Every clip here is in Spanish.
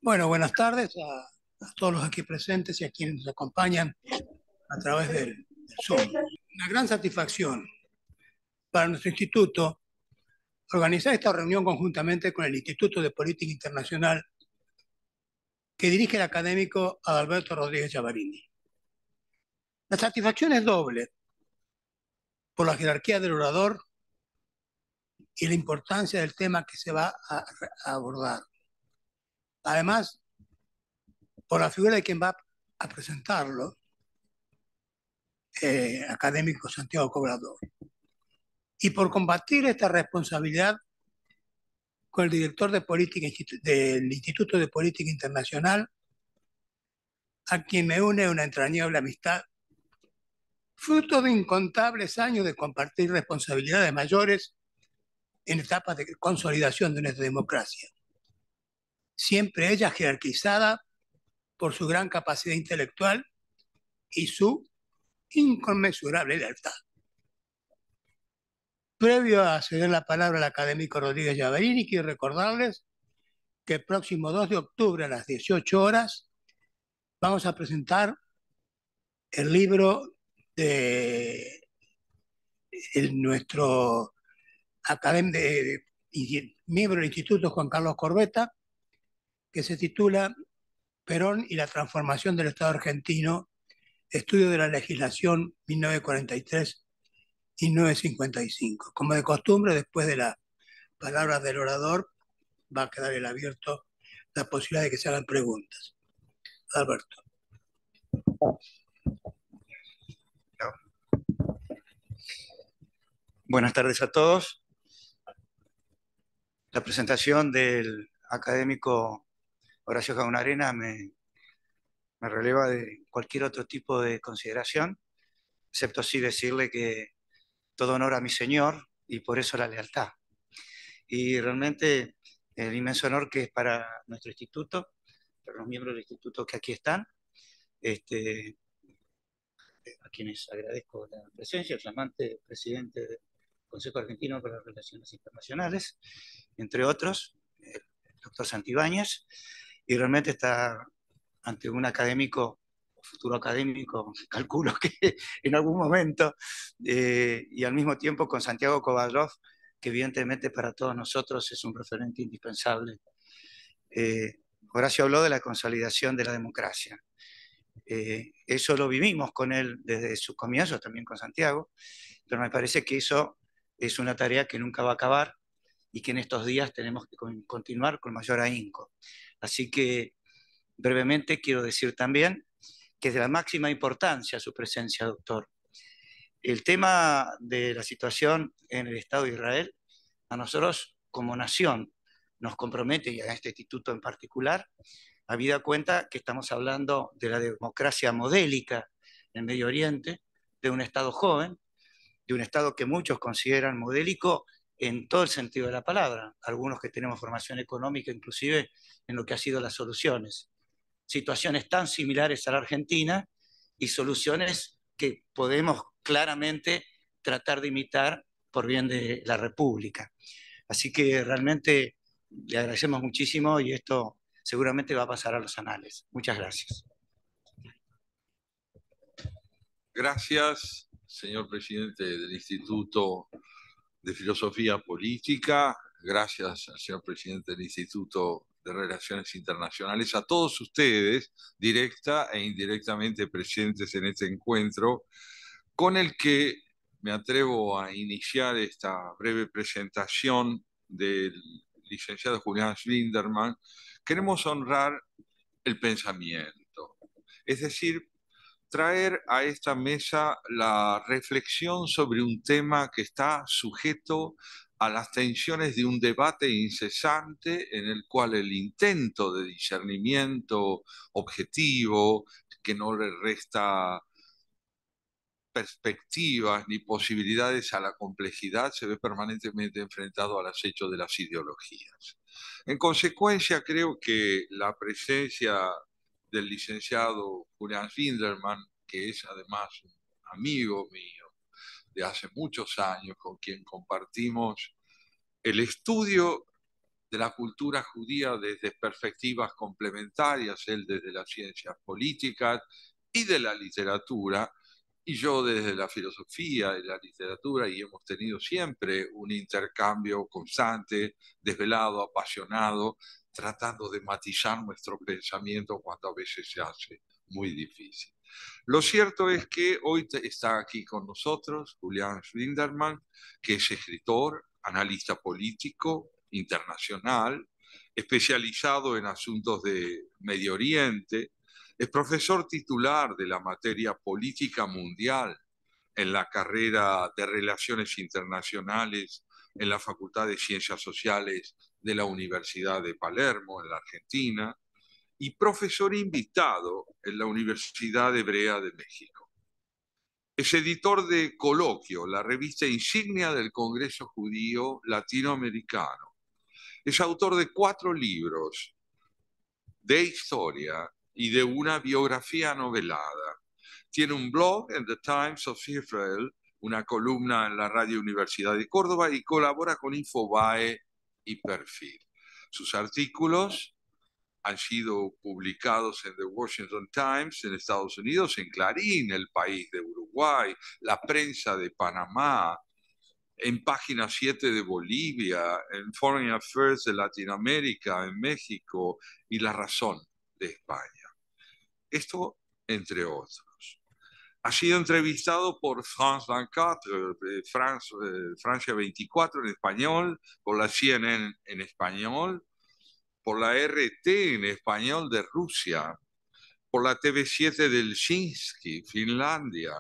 Bueno, buenas tardes a todos los aquí presentes y a quienes nos acompañan a través del Zoom. Una gran satisfacción para nuestro instituto organizar esta reunión conjuntamente con el Instituto de Política Internacional que dirige el académico Adalberto Rodríguez Chavarini. La satisfacción es doble por la jerarquía del orador y la importancia del tema que se va a abordar. Además, por la figura de quien va a presentarlo, académico Santiago Cobrador. Y por combatir esta responsabilidad con el director de política del Instituto de Política Internacional, a quien me une una entrañable amistad, fruto de incontables años de compartir responsabilidades mayores en etapas de consolidación de nuestra democracia, siempre ella jerarquizada por su gran capacidad intelectual y su inconmensurable lealtad. Previo a ceder la palabra al académico Rodríguez Llavarini, quiero recordarles que el próximo 2 de octubre a las 18 horas vamos a presentar el libro de nuestro miembro del Instituto Juan Carlos Corbetta, que se titula Perón y la transformación del Estado argentino, estudio de la legislación 1943 y 1955. Como de costumbre, después de las palabras del orador, va a quedar el abierto la posibilidad de que se hagan preguntas. Alberto. Buenas tardes a todos. La presentación del académico Horacio Jaunarena me releva de cualquier otro tipo de consideración, excepto así decirle que todo honor a mi señor y por eso la lealtad. Y realmente el inmenso honor que es para nuestro instituto, para los miembros del instituto que aquí están, a quienes agradezco la presencia, el flamante presidente del Consejo Argentino para las Relaciones Internacionales, entre otros, el doctor Santibáñez, y realmente está ante un académico, futuro académico, calculo que en algún momento, y al mismo tiempo con Santiago Kovadlov, que evidentemente para todos nosotros es un referente indispensable. Horacio habló de la consolidación de la democracia. Eso lo vivimos con él desde sus comienzos, también con Santiago, pero me parece que eso es una tarea que nunca va a acabar y que en estos días tenemos que continuar con mayor ahínco. Así que brevemente quiero decir también que es de la máxima importancia su presencia, doctor. El tema de la situación en el Estado de Israel, a nosotros como nación nos compromete, y a este instituto en particular, habida cuenta que estamos hablando de la democracia modélica en Medio Oriente, de un Estado joven, de un Estado que muchos consideran modélico en todo el sentido de la palabra, algunos que tenemos formación económica inclusive en lo que ha sido las soluciones. Situaciones tan similares a la Argentina y soluciones que podemos claramente tratar de imitar por bien de la República. Así que realmente le agradecemos muchísimo y esto seguramente va a pasar a los anales. Muchas gracias. Gracias, señor presidente del Instituto de Filosofía Política. Gracias al señor presidente del Instituto de Relaciones Internacionales, a todos ustedes, directa e indirectamente presentes en este encuentro, con el que me atrevo a iniciar esta breve presentación del licenciado Julián Schlinderman. Queremos honrar el pensamiento, es decir, traer a esta mesa la reflexión sobre un tema que está sujeto a las tensiones de un debate incesante en el cual el intento de discernimiento objetivo, que no le resta perspectivas ni posibilidades a la complejidad, se ve permanentemente enfrentado al acecho de las ideologías. En consecuencia, creo que la presencia del licenciado Julián Finderman, que es además un amigo mío de hace muchos años, con quien compartimos el estudio de la cultura judía desde perspectivas complementarias, él desde las ciencias políticas y de la literatura, y yo desde la filosofía y la literatura, y hemos tenido siempre un intercambio constante, desvelado, apasionado, tratando de matizar nuestro pensamiento cuando a veces se hace muy difícil. Lo cierto es que hoy está aquí con nosotros Julián Schwinderman, que es escritor, analista político internacional, especializado en asuntos de Medio Oriente, es profesor titular de la materia política mundial en la carrera de Relaciones Internacionales en la Facultad de Ciencias Sociales de la Universidad de Palermo, en la Argentina, y profesor invitado en la Universidad Hebrea de México. Es editor de Coloquio, la revista insignia del Congreso Judío Latinoamericano. Es autor de 4 libros de historia y de una biografía novelada. Tiene un blog en The Times of Israel, una columna en la Radio Universidad de Córdoba y colabora con Infobae y Perfil. Sus artículos han sido publicados en The Washington Times en Estados Unidos, en Clarín, El País de Uruguay, La Prensa de Panamá, en Página 7 de Bolivia, en Foreign Affairs de Latinoamérica, en México y La Razón de España. Esto entre otros. Ha sido entrevistado por France 24, Francia 24 en español, por la CNN en español, por la RT en español de Rusia, por la TV7 de Helsinki, Finlandia,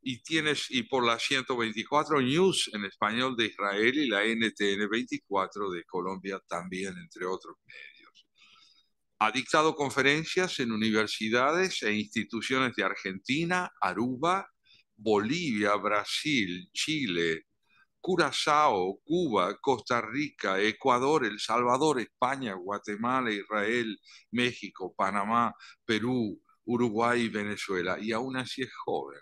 y por la 124 News en español de Israel y la NTN 24 de Colombia también, entre otros medios. Ha dictado conferencias en universidades e instituciones de Argentina, Aruba, Bolivia, Brasil, Chile, Curazao, Cuba, Costa Rica, Ecuador, El Salvador, España, Guatemala, Israel, México, Panamá, Perú, Uruguay y Venezuela. Y aún así es joven.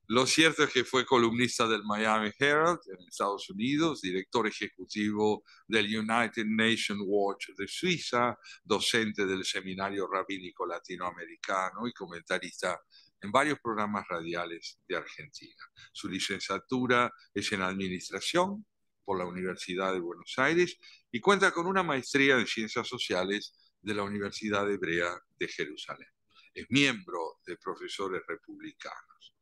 Lo cierto es que fue columnista del Miami Herald en Estados Unidos, director ejecutivo del United Nations Watch de Suiza, docente del Seminario Rabínico Latinoamericano y comentarista en varios programas radiales de Argentina. Su licenciatura es en Administración por la Universidad de Buenos Aires y cuenta con una maestría en Ciencias Sociales de la Universidad Hebrea de Jerusalén. Es miembro de Profesores Republicanos.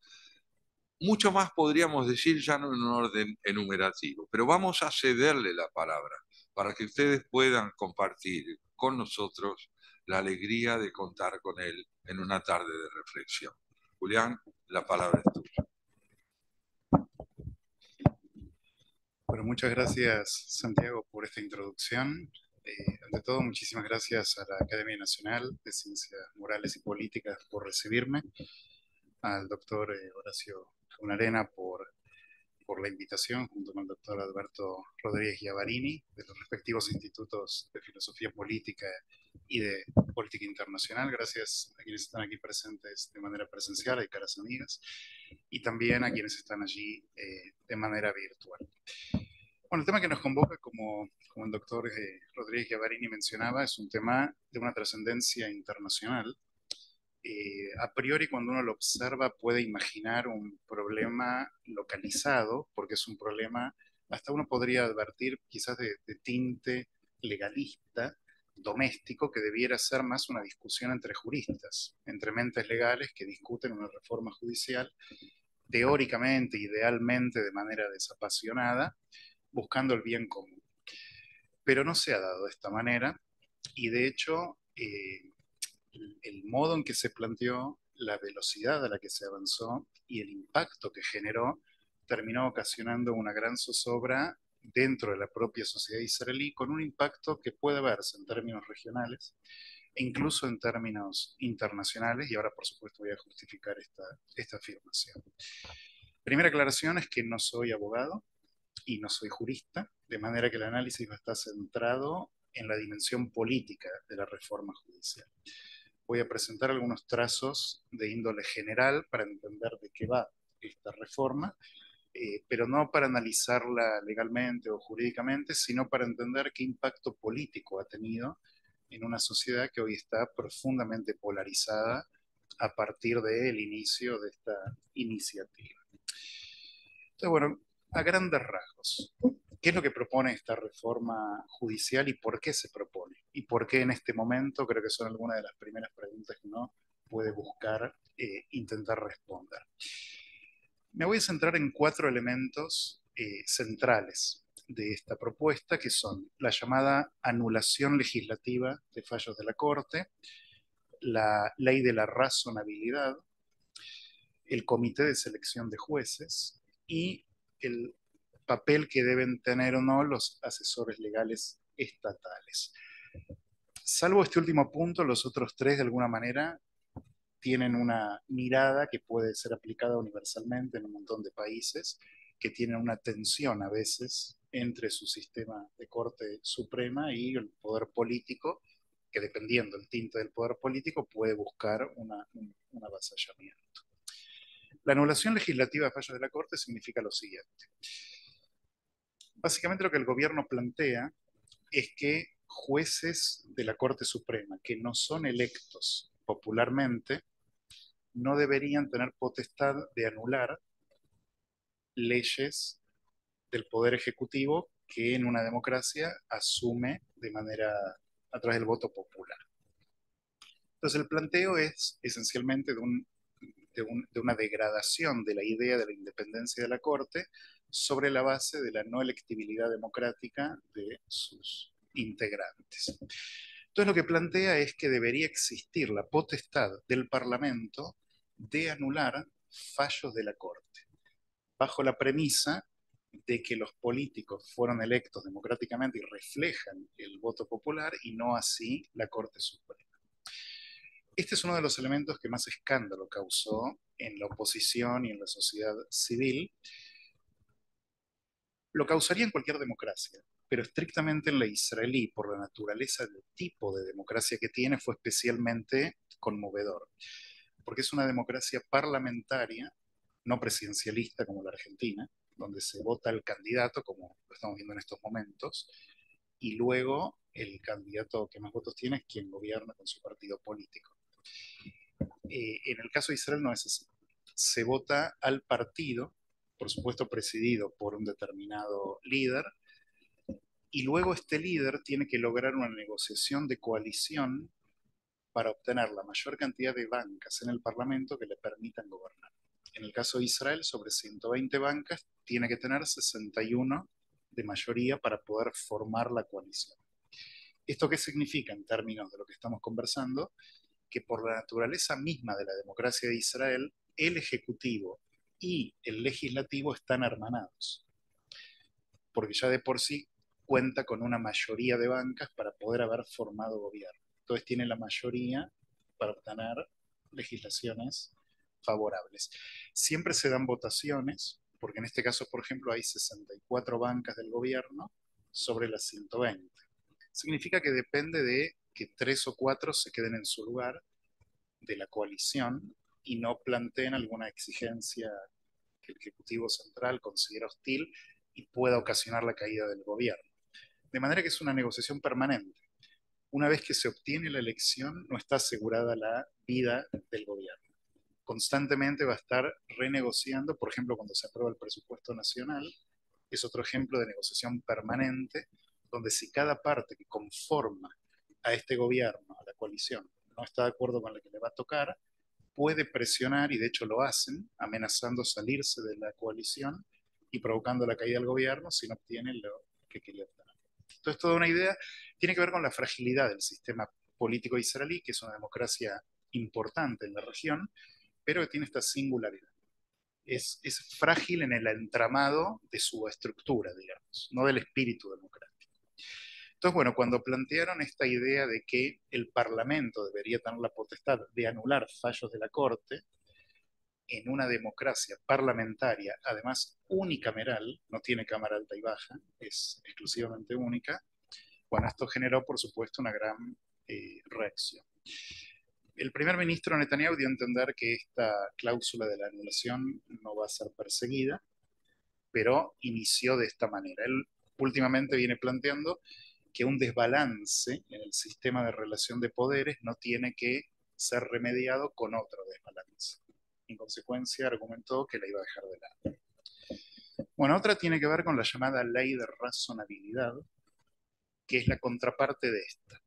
Mucho más podríamos decir ya no en un orden enumerativo, pero vamos a cederle la palabra para que ustedes puedan compartir con nosotros la alegría de contar con él en una tarde de reflexión. Julián, la palabra es tuya. Bueno, muchas gracias, Santiago, por esta introducción. Ante todo, muchísimas gracias a la Academia Nacional de Ciencias Morales y Políticas por recibirme, al doctor Horacio Arena por la invitación, junto con el doctor Alberto Rodríguez Giavarini, de los respectivos institutos de Filosofía Política y de Política Internacional. Gracias a quienes están aquí presentes de manera presencial y caras amigas, y también a quienes están allí de manera virtual. Bueno, el tema que nos convoca, como el doctor Rodríguez Giavarini mencionaba, es un tema de una trascendencia internacional. A priori, cuando uno lo observa, puede imaginar un problema localizado, porque es un problema, hasta uno podría advertir quizás de tinte legalista, doméstico, que debiera ser más una discusión entre juristas, entre mentes legales que discuten una reforma judicial, teóricamente, idealmente, de manera desapasionada, buscando el bien común. Pero no se ha dado de esta manera, y de hecho, el modo en que se planteó, la velocidad a la que se avanzó y el impacto que generó terminó ocasionando una gran zozobra dentro de la propia sociedad israelí, con un impacto que puede verse en términos regionales e incluso en términos internacionales, y ahora por supuesto voy a justificar esta afirmación. Primera aclaración es que no soy abogado y no soy jurista, de manera que el análisis va a estar centrado en la dimensión política de la reforma judicial. Voy a presentar algunos trazos de índole general para entender de qué va esta reforma, pero no para analizarla legalmente o jurídicamente, sino para entender qué impacto político ha tenido en una sociedad que hoy está profundamente polarizada a partir del inicio de esta iniciativa. Entonces, bueno, a grandes rasgos, ¿qué es lo que propone esta reforma judicial y por qué se propone? ¿Y por qué en este momento? Creo que son algunas de las primeras preguntas que uno puede buscar intentar responder. Me voy a centrar en 4 elementos centrales de esta propuesta, que son la llamada anulación legislativa de fallos de la Corte, la ley de la razonabilidad, el comité de selección de jueces y el papel que deben tener o no los asesores legales estatales. Salvo este último punto, los otros 3 de alguna manera tienen una mirada que puede ser aplicada universalmente en un montón de países, que tienen una tensión a veces entre su sistema de Corte Suprema y el poder político, que dependiendo del tinte del poder político puede buscar un avasallamiento. La anulación legislativa de fallos de la Corte significa lo siguiente. Básicamente lo que el gobierno plantea es que jueces de la Corte Suprema que no son electos popularmente no deberían tener potestad de anular leyes del Poder Ejecutivo que en una democracia asume de manera a través del voto popular. Entonces el planteo es esencialmente de una degradación de la idea de la independencia de la Corte sobre la base de la no electibilidad democrática de sus integrantes. Entonces lo que plantea es que debería existir la potestad del Parlamento de anular fallos de la Corte, bajo la premisa de que los políticos fueron electos democráticamente y reflejan el voto popular y no así la Corte Suprema. Este es uno de los elementos que más escándalo causó en la oposición y en la sociedad civil. Lo causaría en cualquier democracia, pero estrictamente en la israelí, por la naturaleza del tipo de democracia que tiene, fue especialmente conmovedor, porque es una democracia parlamentaria, no presidencialista como la Argentina, donde se vota el candidato, como lo estamos viendo en estos momentos, y luego el candidato que más votos tiene es quien gobierna con su partido político. En el caso de Israel no es así. Se vota al partido, por supuesto presidido por un determinado líder, y luego este líder tiene que lograr una negociación de coalición para obtener la mayor cantidad de bancas en el Parlamento que le permitan gobernar. En el caso de Israel, sobre 120 bancas, tiene que tener 61 de mayoría para poder formar la coalición. ¿Esto qué significa en términos de lo que estamos conversando? Que por la naturaleza misma de la democracia de Israel, el Ejecutivo y el Legislativo están hermanados, porque ya de por sí cuenta con una mayoría de bancas para poder haber formado gobierno. Entonces tiene la mayoría para obtener legislaciones favorables. Siempre se dan votaciones, porque en este caso, por ejemplo, hay 64 bancas del gobierno sobre las 120. Significa que depende de que 3 o 4 se queden en su lugar de la coalición y no planteen alguna exigencia que el Ejecutivo Central considera hostil y pueda ocasionar la caída del gobierno. De manera que es una negociación permanente. Una vez que se obtiene la elección, no está asegurada la vida del gobierno. Constantemente va a estar renegociando, por ejemplo, cuando se aprueba el presupuesto nacional, es otro ejemplo de negociación permanente, donde si cada parte que conforma a este gobierno, a la coalición, no está de acuerdo con la que le va a tocar, puede presionar, y de hecho lo hacen, amenazando salirse de la coalición y provocando la caída del gobierno si no obtiene lo que quería obtener. Entonces, toda una idea tiene que ver con la fragilidad del sistema político israelí, que es una democracia importante en la región, pero que tiene esta singularidad. Es frágil en el entramado de su estructura, digamos, no del espíritu democrático. Entonces, bueno, cuando plantearon esta idea de que el Parlamento debería tener la potestad de anular fallos de la Corte, en una democracia parlamentaria, además unicameral, no tiene cámara alta y baja, es exclusivamente única, bueno, esto generó, por supuesto, una gran reacción. El primer ministro Netanyahu dio a entender que esta cláusula de la anulación no va a ser perseguida, pero inició de esta manera. Él últimamente viene planteando que un desbalance en el sistema de relación de poderes no tiene que ser remediado con otro desbalance. En consecuencia, argumentó que la iba a dejar de lado. Bueno, otra tiene que ver con la llamada ley de razonabilidad, que es la contraparte de esta.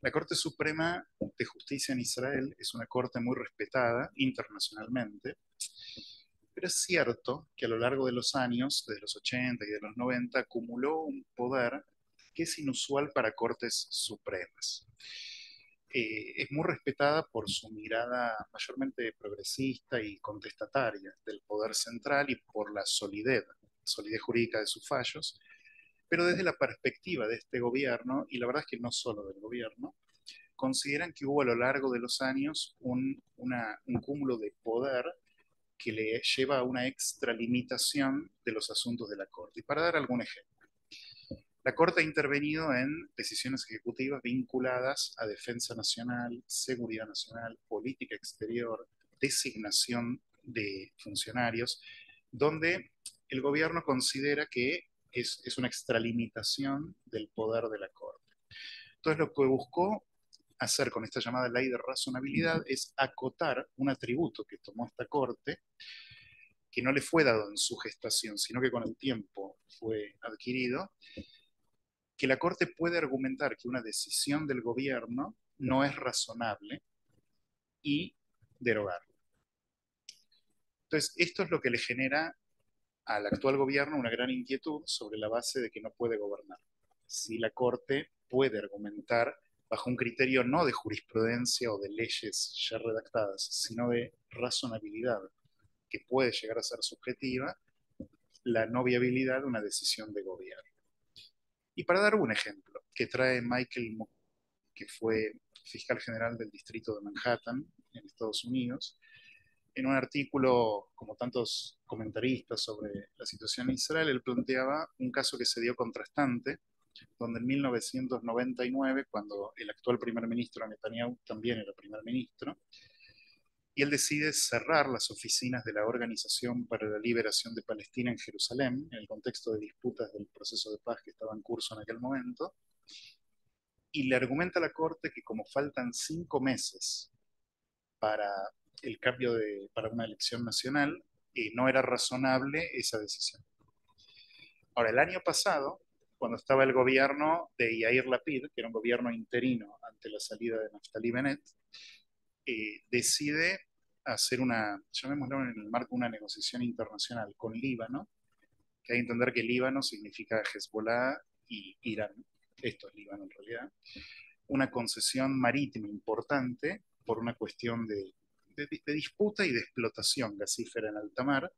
La Corte Suprema de Justicia en Israel es una corte muy respetada internacionalmente, pero es cierto que a lo largo de los años, desde los 80 y de los 90, acumuló un poder que es inusual para cortes supremas. Es muy respetada por su mirada mayormente progresista y contestataria del poder central y por la solidez jurídica de sus fallos, pero desde la perspectiva de este gobierno, y la verdad es que no solo del gobierno, consideran que hubo a lo largo de los años un cúmulo de poder que le lleva a una extralimitación de los asuntos de la Corte. Y para dar algún ejemplo, la Corte ha intervenido en decisiones ejecutivas vinculadas a defensa nacional, seguridad nacional, política exterior, designación de funcionarios, donde el gobierno considera que es una extralimitación del poder de la Corte. Entonces, lo que buscó hacer con esta llamada ley de razonabilidad es acotar un atributo que tomó esta Corte, que no le fue dado en su gestación, sino que con el tiempo fue adquirido, que la Corte puede argumentar que una decisión del gobierno no es razonable y derogarla. Entonces, esto es lo que le genera al actual gobierno una gran inquietud sobre la base de que no puede gobernar. Si la Corte puede argumentar bajo un criterio no de jurisprudencia o de leyes ya redactadas, sino de razonabilidad, que puede llegar a ser subjetiva, la no viabilidad de una decisión de gobierno. Y para dar un ejemplo que trae Michael Moore, que fue fiscal general del distrito de Manhattan en Estados Unidos, en un artículo, como tantos comentaristas sobre la situación en Israel, él planteaba un caso que se dio contrastante, donde en 1999, cuando el actual primer ministro Netanyahu también era primer ministro, y él decide cerrar las oficinas de la Organización para la Liberación de Palestina en Jerusalén, en el contexto de disputas del proceso de paz que estaba en curso en aquel momento, y le argumenta a la Corte que como faltan 5 meses para el cambio para una elección nacional, no era razonable esa decisión. Ahora, el año pasado, cuando estaba el gobierno de Yair Lapid, que era un gobierno interino ante la salida de Naftali Bennett, decide hacer llamémoslo en el marco de una negociación internacional con Líbano, que hay que entender que Líbano significa Hezbollah y Irán, esto es Líbano en realidad, una concesión marítima importante por una cuestión de disputa y de explotación gasífera en alta mar,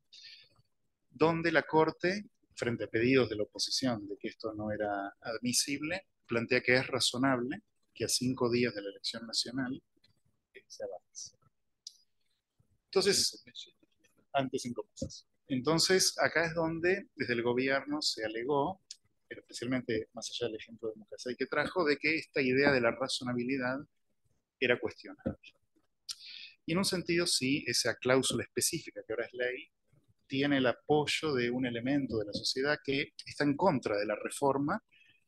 donde la Corte, frente a pedidos de la oposición de que esto no era admisible, plantea que es razonable que a 5 días de la elección nacional se avance. Entonces, antes 5 meses. Entonces, acá es donde desde el gobierno se alegó, pero especialmente más allá del ejemplo de Mukasey que trajo, de que esta idea de la razonabilidad era cuestionable. Y en un sentido, sí, esa cláusula específica, que ahora es ley, tiene el apoyo de un elemento de la sociedad que está en contra de la reforma,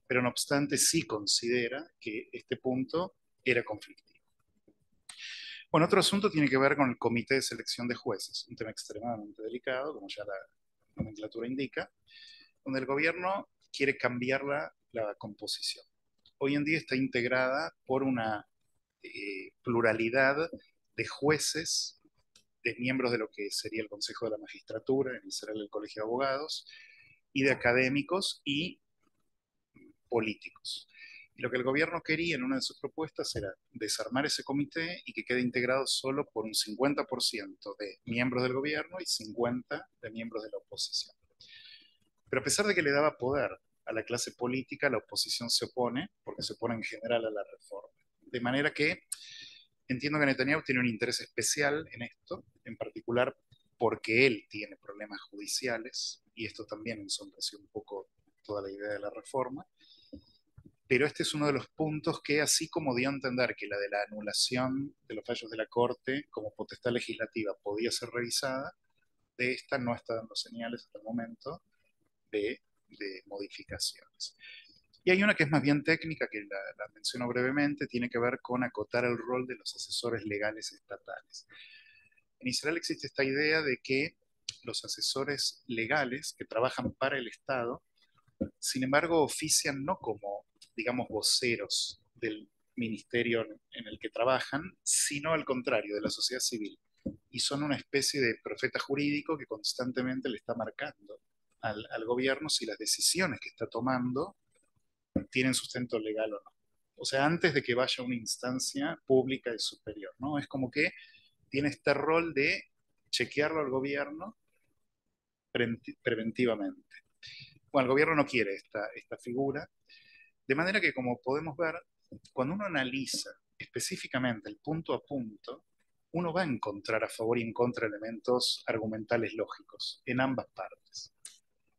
pero no obstante sí considera que este punto era conflictivo. Bueno, otro asunto tiene que ver con el Comité de Selección de Jueces, un tema extremadamente delicado, como ya la nomenclatura indica, donde el gobierno quiere cambiar la composición. Hoy en día está integrada por una pluralidad de jueces, de miembros de lo que sería el Consejo de la Magistratura, en Israel el Colegio de Abogados, y de académicos y políticos. Y lo que el gobierno quería en una de sus propuestas era desarmar ese comité y que quede integrado solo por un 50% de miembros del gobierno y 50% de miembros de la oposición. Pero a pesar de que le daba poder a la clase política, la oposición se opone, porque se opone en general a la reforma. De manera que entiendo que Netanyahu tiene un interés especial en esto, en particular porque él tiene problemas judiciales, y esto también ensombreció un poco toda la idea de la reforma, pero este es uno de los puntos que, así como dio a entender que la de la anulación de los fallos de la Corte como potestad legislativa podía ser revisada, de esta no está dando señales hasta el momento de modificaciones. Y hay una que es más bien técnica, que la menciono brevemente, tiene que ver con acotar el rol de los asesores legales estatales. En Israel existe esta idea de que los asesores legales que trabajan para el Estado, sin embargo, ofician no como, digamos, voceros del ministerio en el que trabajan, sino al contrario, de la sociedad civil. Y son una especie de profeta jurídico que constantemente le está marcando al gobierno si las decisiones que está tomando tienen sustento legal o no. O sea, antes de que vaya a una instancia pública y superior, ¿no? Es como que tiene este rol de chequearlo al gobierno preventivamente. Bueno, el gobierno no quiere esta figura, de manera que, como podemos ver, cuando uno analiza específicamente el punto a punto, uno va a encontrar a favor y en contra elementos argumentales lógicos en ambas partes.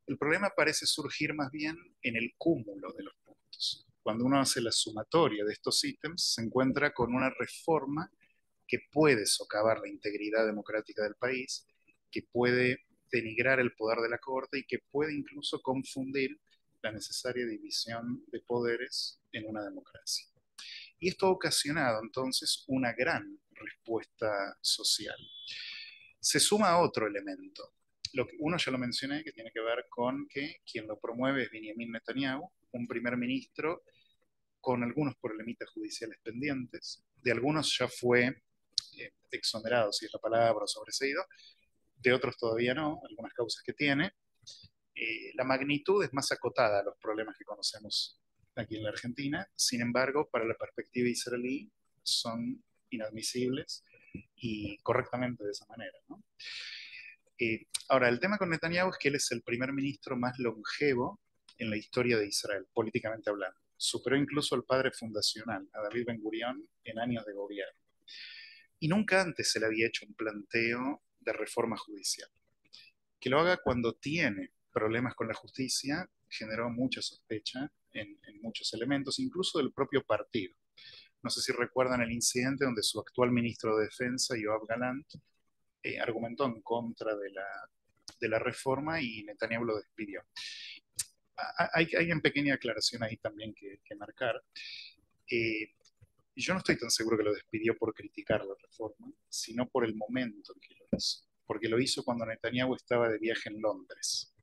El problema parece surgir más bien en el cúmulo de los puntos. Cuando uno hace la sumatoria de estos ítems, se encuentra con una reforma que puede socavar la integridad democrática del país, que puede denigrar el poder de la Corte y que puede incluso confundir la necesaria división de poderes en una democracia. Y esto ha ocasionado entonces una gran respuesta social. Se suma otro elemento. Uno ya lo mencioné, que tiene que ver con que quien lo promueve es Benjamin Netanyahu, un primer ministro con algunos problemitas judiciales pendientes. De algunos ya fue exonerado, si es la palabra, o sobreseído. De otros todavía no, algunas causas que tiene. La magnitud es más acotada a los problemas que conocemos aquí en la Argentina. Sin embargo, para la perspectiva israelí, son inadmisibles y correctamente de esa manera, ¿no? Ahora, el tema con Netanyahu es que él es el primer ministro más longevo en la historia de Israel, políticamente hablando. Superó incluso al padre fundacional, a David Ben Gurión, en años de gobierno. Y nunca antes se le había hecho un planteo de reforma judicial. Que lo haga cuando tiene problemas con la justicia generó mucha sospecha en muchos elementos, incluso del propio partido. No sé si recuerdan el incidente donde su actual ministro de Defensa, Yoav Galant, argumentó en contra de la reforma y Netanyahu lo despidió. Hay una pequeña aclaración ahí también que marcar. Yo no estoy tan seguro que lo despidió por criticar la reforma, sino por el momento en que lo hizo. Porque lo hizo cuando Netanyahu estaba de viaje en Londres.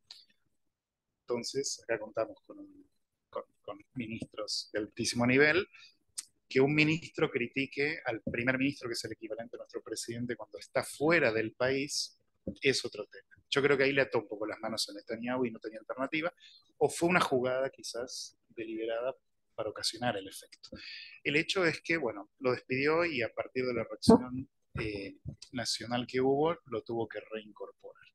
Entonces, acá contamos con ministros de altísimo nivel. Que un ministro critique al primer ministro, que es el equivalente a nuestro presidente, cuando está fuera del país, es otro tema. Yo creo que ahí le ató un poco las manos a Netanyahu y no tenía alternativa, o fue una jugada quizás deliberada para ocasionar el efecto. El hecho es que, bueno, lo despidió y a partir de la reacción nacional que hubo, lo tuvo que reincorporar.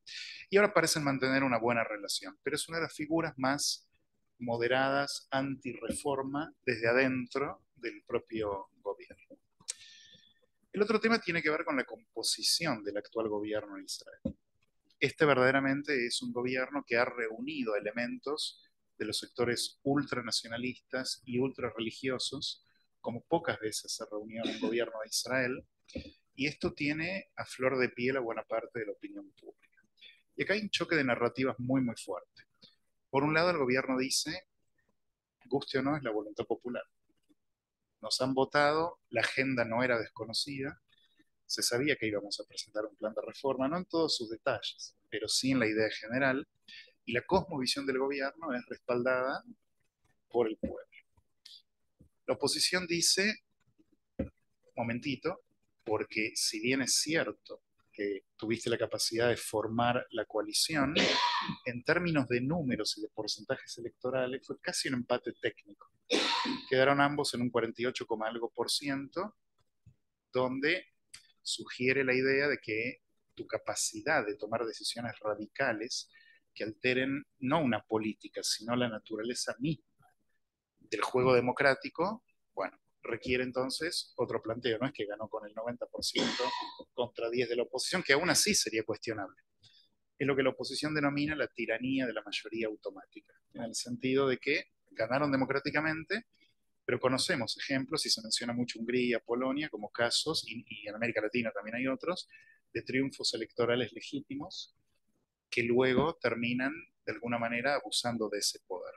Y ahora parecen mantener una buena relación, pero es una de las figuras más moderadas anti-reforma desde adentro del propio gobierno. El otro tema tiene que ver con la composición del actual gobierno de Israel. Este verdaderamente es un gobierno que ha reunido elementos de los sectores ultranacionalistas y ultrarreligiosos, como pocas veces se reunió en un gobierno de Israel, y esto tiene a flor de piel a buena parte de la opinión pública. Y acá hay un choque de narrativas muy, muy fuerte. Por un lado, el gobierno dice, guste o no, es la voluntad popular. Nos han votado, la agenda no era desconocida, se sabía que íbamos a presentar un plan de reforma, no en todos sus detalles, pero sí en la idea general, y la cosmovisión del gobierno es respaldada por el pueblo. La oposición dice, momentito, porque si bien es cierto que tuviste la capacidad de formar la coalición, en términos de números y de porcentajes electorales fue casi un empate técnico. Quedaron ambos en un 48, algo por ciento, donde sugiere la idea de que tu capacidad de tomar decisiones radicales que alteren no una política, sino la naturaleza misma del juego democrático, bueno, requiere entonces otro planteo. No es que ganó con el 90% contra 10 de la oposición, que aún así sería cuestionable. Es lo que la oposición denomina la tiranía de la mayoría automática, en el sentido de que ganaron democráticamente, pero conocemos ejemplos, y se menciona mucho Hungría, Polonia, como casos, y en América Latina también hay otros, de triunfos electorales legítimos, que luego terminan de alguna manera abusando de ese poder.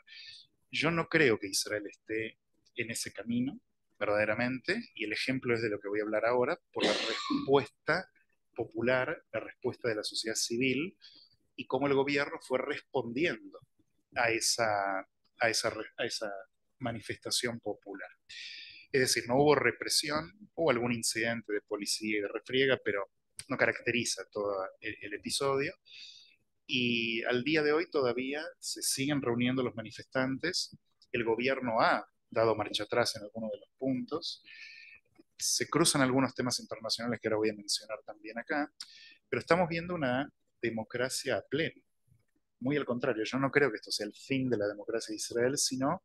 Yo no creo que Israel esté en ese camino, verdaderamente, y el ejemplo es de lo que voy a hablar ahora, por la respuesta popular, la respuesta de la sociedad civil, y cómo el gobierno fue respondiendo a esa manifestación popular. Es decir, no hubo represión, hubo algún incidente de policía y de refriega, pero no caracteriza todo el episodio. Y al día de hoy todavía se siguen reuniendo los manifestantes. El gobierno ha dado marcha atrás en algunos de los puntos. Se cruzan algunos temas internacionales que ahora voy a mencionar también acá, pero estamos viendo una democracia a pleno. Muy al contrario, yo no creo que esto sea el fin de la democracia de Israel, sino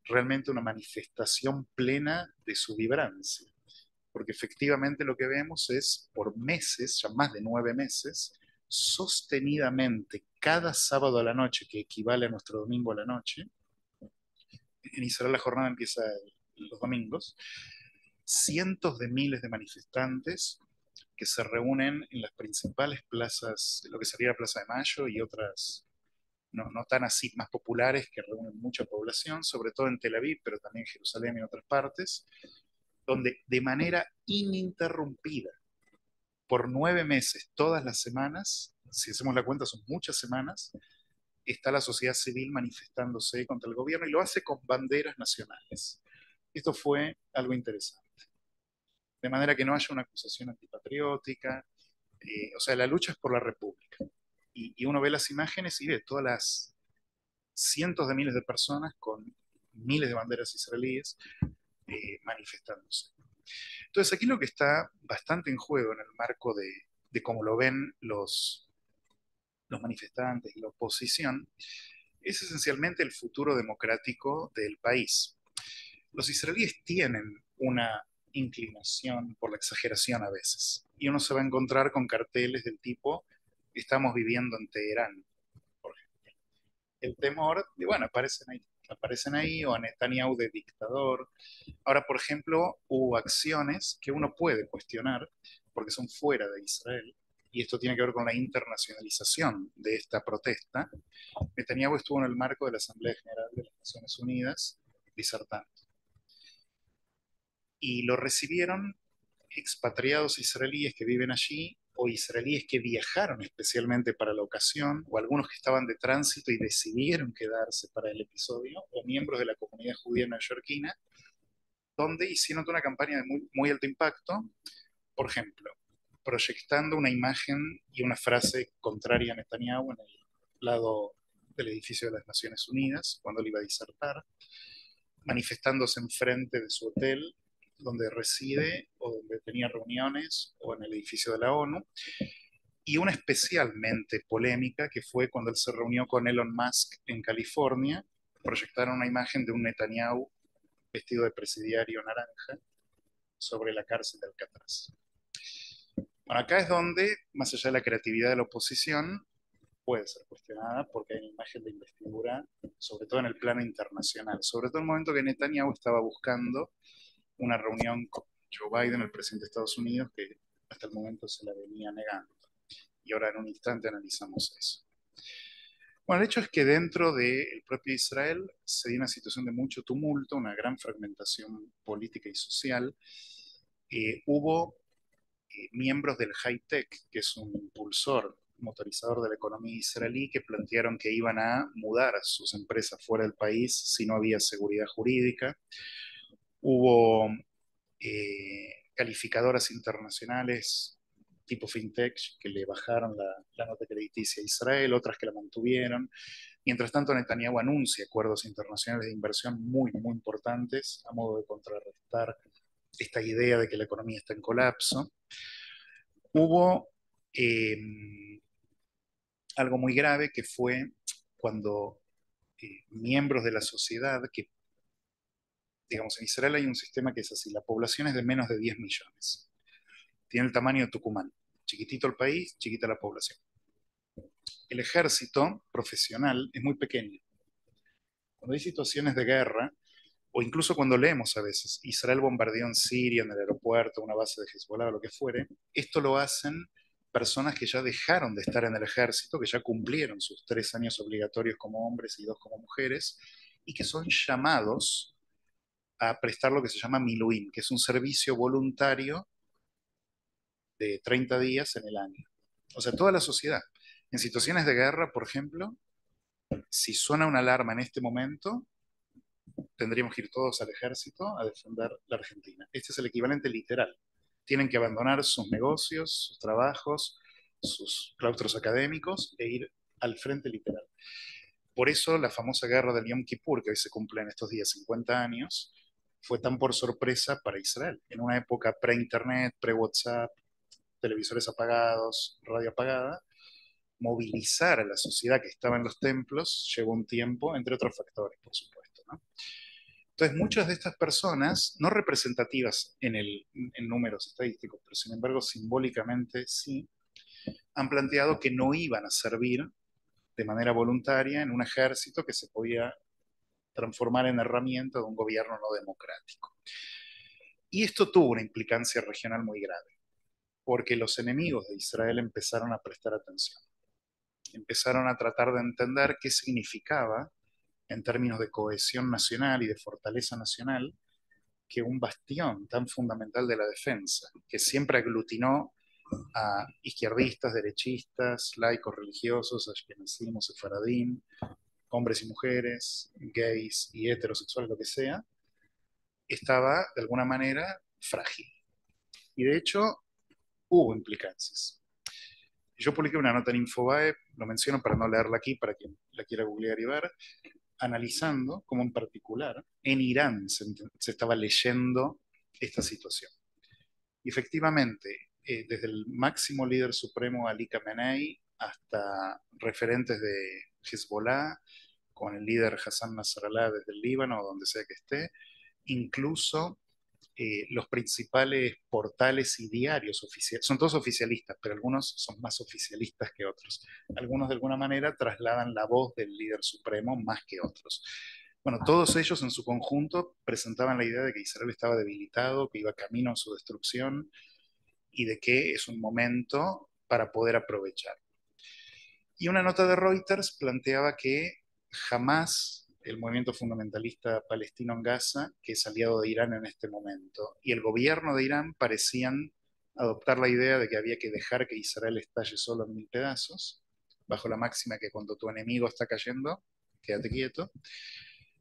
realmente una manifestación plena de su vibrancia. Porque efectivamente lo que vemos es por meses, ya más de 9 meses, sostenidamente cada sábado a la noche, que equivale a nuestro domingo a la noche, en Israel la jornada empieza los domingos, cientos de miles de manifestantes que se reúnen en las principales plazas, lo que sería la Plaza de Mayo y otras no tan así más populares que reúnen mucha población, sobre todo en Tel Aviv, pero también en Jerusalén y en otras partes, donde de manera ininterrumpida, por 9 meses, todas las semanas, si hacemos la cuenta son muchas semanas, está la sociedad civil manifestándose contra el gobierno y lo hace con banderas nacionales. Esto fue algo interesante. De manera que no haya una acusación antipatriótica, o sea, la lucha es por la República. Y uno ve las imágenes y ve todas las cientos de miles de personas con miles de banderas israelíes manifestándose. Entonces aquí lo que está bastante en juego en el marco de cómo lo ven los manifestantes y la oposición es esencialmente el futuro democrático del país. Los israelíes tienen una inclinación por la exageración a veces y uno se va a encontrar con carteles del tipo estamos viviendo en Teherán, por ejemplo. El temor de, bueno, aparecen ahí o a Netanyahu de dictador. Ahora, por ejemplo, hubo acciones que uno puede cuestionar porque son fuera de Israel, y esto tiene que ver con la internacionalización de esta protesta. Netanyahu estuvo en el marco de la Asamblea General de las Naciones Unidas disertando. Y lo recibieron expatriados israelíes que viven allí o israelíes que viajaron especialmente para la ocasión, o algunos que estaban de tránsito y decidieron quedarse para el episodio, o miembros de la comunidad judía neoyorquina, donde hicieron una campaña de muy alto impacto, por ejemplo, proyectando una imagen y una frase contraria a Netanyahu en el lado del edificio de las Naciones Unidas, cuando él iba a disertar, manifestándose enfrente de su hotel, donde reside o donde tenía reuniones, o en el edificio de la ONU, y una especialmente polémica que fue cuando él se reunió con Elon Musk en California, proyectaron una imagen de un Netanyahu vestido de presidiario naranja sobre la cárcel de Alcatraz. Bueno, acá es donde, más allá de la creatividad de la oposición, puede ser cuestionada porque hay una imagen de investidura, sobre todo en el plano internacional, sobre todo en el momento que Netanyahu estaba buscando una reunión con Joe Biden, el presidente de Estados Unidos, que hasta el momento se la venía negando. Y ahora en un instante analizamos eso. Bueno, el hecho es que dentro del propio Israel se dio una situación de mucho tumulto, una gran fragmentación política y social. Hubo miembros del high-tech, que es un impulsor motorizador de la economía israelí, que plantearon que iban a mudar a sus empresas fuera del país si no había seguridad jurídica. Hubo calificadoras internacionales tipo fintech que le bajaron la nota crediticia a Israel, otras que la mantuvieron. Mientras tanto, Netanyahu anuncia acuerdos internacionales de inversión muy importantes a modo de contrarrestar esta idea de que la economía está en colapso. Hubo algo muy grave que fue cuando miembros de la sociedad, que digamos en Israel hay un sistema que es así, la población es de menos de 10 millones, tiene el tamaño de Tucumán, chiquitito el país, chiquita la población. El ejército profesional es muy pequeño. Cuando hay situaciones de guerra, o incluso cuando leemos a veces, Israel bombardeó en Siria, en el aeropuerto, una base de Hezbollah o lo que fuere, esto lo hacen personas que ya dejaron de estar en el ejército, que ya cumplieron sus 3 años obligatorios como hombres y 2 como mujeres, y que son llamados a prestar lo que se llama Miluim, que es un servicio voluntario de 30 días en el año. O sea, toda la sociedad. En situaciones de guerra, por ejemplo, si suena una alarma en este momento, tendríamos que ir todos al ejército a defender la Argentina. Este es el equivalente literal. Tienen que abandonar sus negocios, sus trabajos, sus claustros académicos e ir al frente literal. Por eso la famosa guerra del Yom Kippur, que hoy se cumple en estos días 50 años, fue tan por sorpresa para Israel. En una época pre-internet, pre-WhatsApp, televisores apagados, radio apagada, movilizar a la sociedad que estaba en los templos llevó un tiempo, entre otros factores, por supuesto, ¿no? Entonces, muchas de estas personas, no representativas en números estadísticos, pero sin embargo simbólicamente sí, han planteado que no iban a servir de manera voluntaria en un ejército que se podía transformar en herramienta de un gobierno no democrático. Y esto tuvo una implicancia regional muy grave, porque los enemigos de Israel empezaron a prestar atención. Empezaron a tratar de entender qué significaba, en términos de cohesión nacional y de fortaleza nacional, que un bastión tan fundamental de la defensa, que siempre aglutinó a izquierdistas, derechistas, laicos religiosos, ashkenazim, sefaradim, hombres y mujeres, gays y heterosexuales, lo que sea, estaba de alguna manera frágil. Y de hecho hubo implicancias. Yo publiqué una nota en Infobae, lo menciono para no leerla aquí, para quien la quiera googlear y ver, analizando cómo en particular en Irán se estaba leyendo esta situación. Y efectivamente, desde el máximo líder supremo Ali Khamenei hasta referentes de Hezbollah, con el líder Hassan Nasrallah desde el Líbano o donde sea que esté, incluso los principales portales y diarios oficiales, son todos oficialistas, pero algunos son más oficialistas que otros. Algunos de alguna manera trasladan la voz del líder supremo más que otros. Bueno, todos ellos en su conjunto presentaban la idea de que Israel estaba debilitado, que iba camino a su destrucción y de que es un momento para poder aprovechar. Y una nota de Reuters planteaba que jamás el movimiento fundamentalista palestino en Gaza, que es aliado de Irán en este momento, y el gobierno de Irán parecían adoptar la idea de que había que dejar que Israel estalle solo en 1000 pedazos, bajo la máxima que cuando tu enemigo está cayendo, quédate quieto,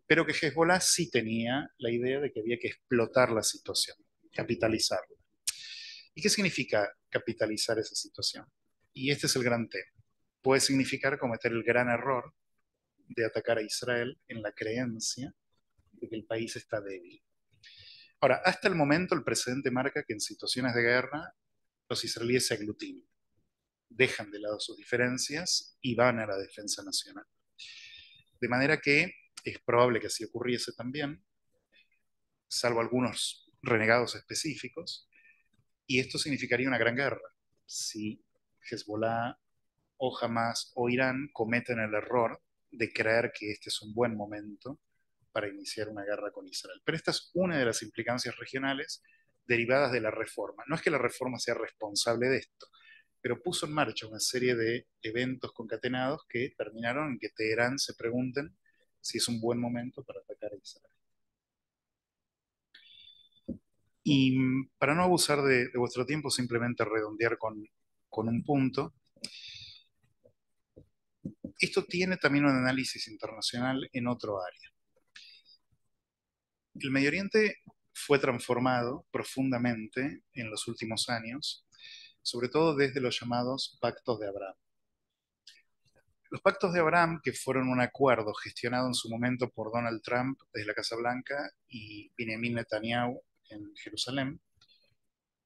pero que Hezbollah sí tenía la idea de que había que explotar la situación, capitalizarla. ¿Y qué significa capitalizar esa situación? Y este es el gran tema. Puede significar cometer el gran error de atacar a Israel en la creencia de que el país está débil. Ahora, hasta el momento el precedente marca que en situaciones de guerra los israelíes se aglutinan, dejan de lado sus diferencias y van a la defensa nacional. De manera que es probable que así ocurriese también, salvo algunos renegados específicos, y esto significaría una gran guerra. Si Hezbollah o Hamas o Irán cometen el error de creer que este es un buen momento para iniciar una guerra con Israel. Pero esta es una de las implicancias regionales derivadas de la reforma. No es que la reforma sea responsable de esto, pero puso en marcha una serie de eventos concatenados que terminaron en que Teherán se pregunten si es un buen momento para atacar a Israel. Y para no abusar de vuestro tiempo, simplemente redondear con un punto. Esto tiene también un análisis internacional en otro área. El Medio Oriente fue transformado profundamente en los últimos años, sobre todo desde los llamados Pactos de Abraham. Los Pactos de Abraham, que fueron un acuerdo gestionado en su momento por Donald Trump desde la Casa Blanca y Benjamin Netanyahu en Jerusalén,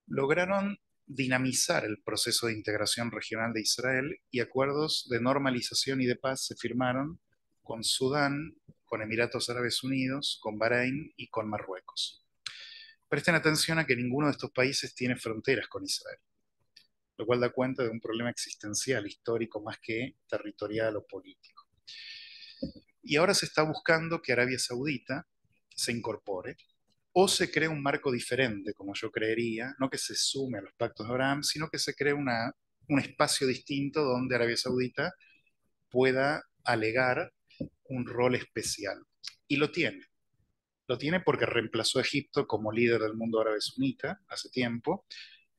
lograron dinamizar el proceso de integración regional de Israel y acuerdos de normalización y de paz se firmaron con Sudán, con Emiratos Árabes Unidos, con Bahrein y con Marruecos. Presten atención a que ninguno de estos países tiene fronteras con Israel, lo cual da cuenta de un problema existencial, histórico, más que territorial o político. Y ahora se está buscando que Arabia Saudita se incorpore o se cree un marco diferente, como yo creería, no que se sume a los pactos de Abraham, sino que se cree una un espacio distinto donde Arabia Saudita pueda alegar un rol especial. Y lo tiene. Lo tiene porque reemplazó a Egipto como líder del mundo árabe sunita hace tiempo,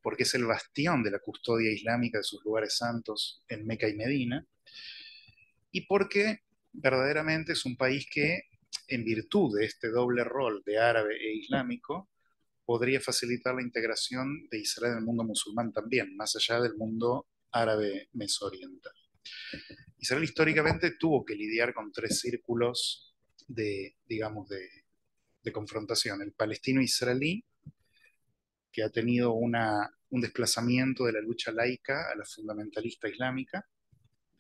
porque es el bastión de la custodia islámica de sus lugares santos en Meca y Medina, y porque verdaderamente es un país que, en virtud de este doble rol de árabe e islámico, podría facilitar la integración de Israel en el mundo musulmán también, más allá del mundo árabe mesooriental. Israel históricamente tuvo que lidiar con tres círculos digamos, de confrontación. El palestino-israelí, que ha tenido un desplazamiento de la lucha laica a la fundamentalista islámica,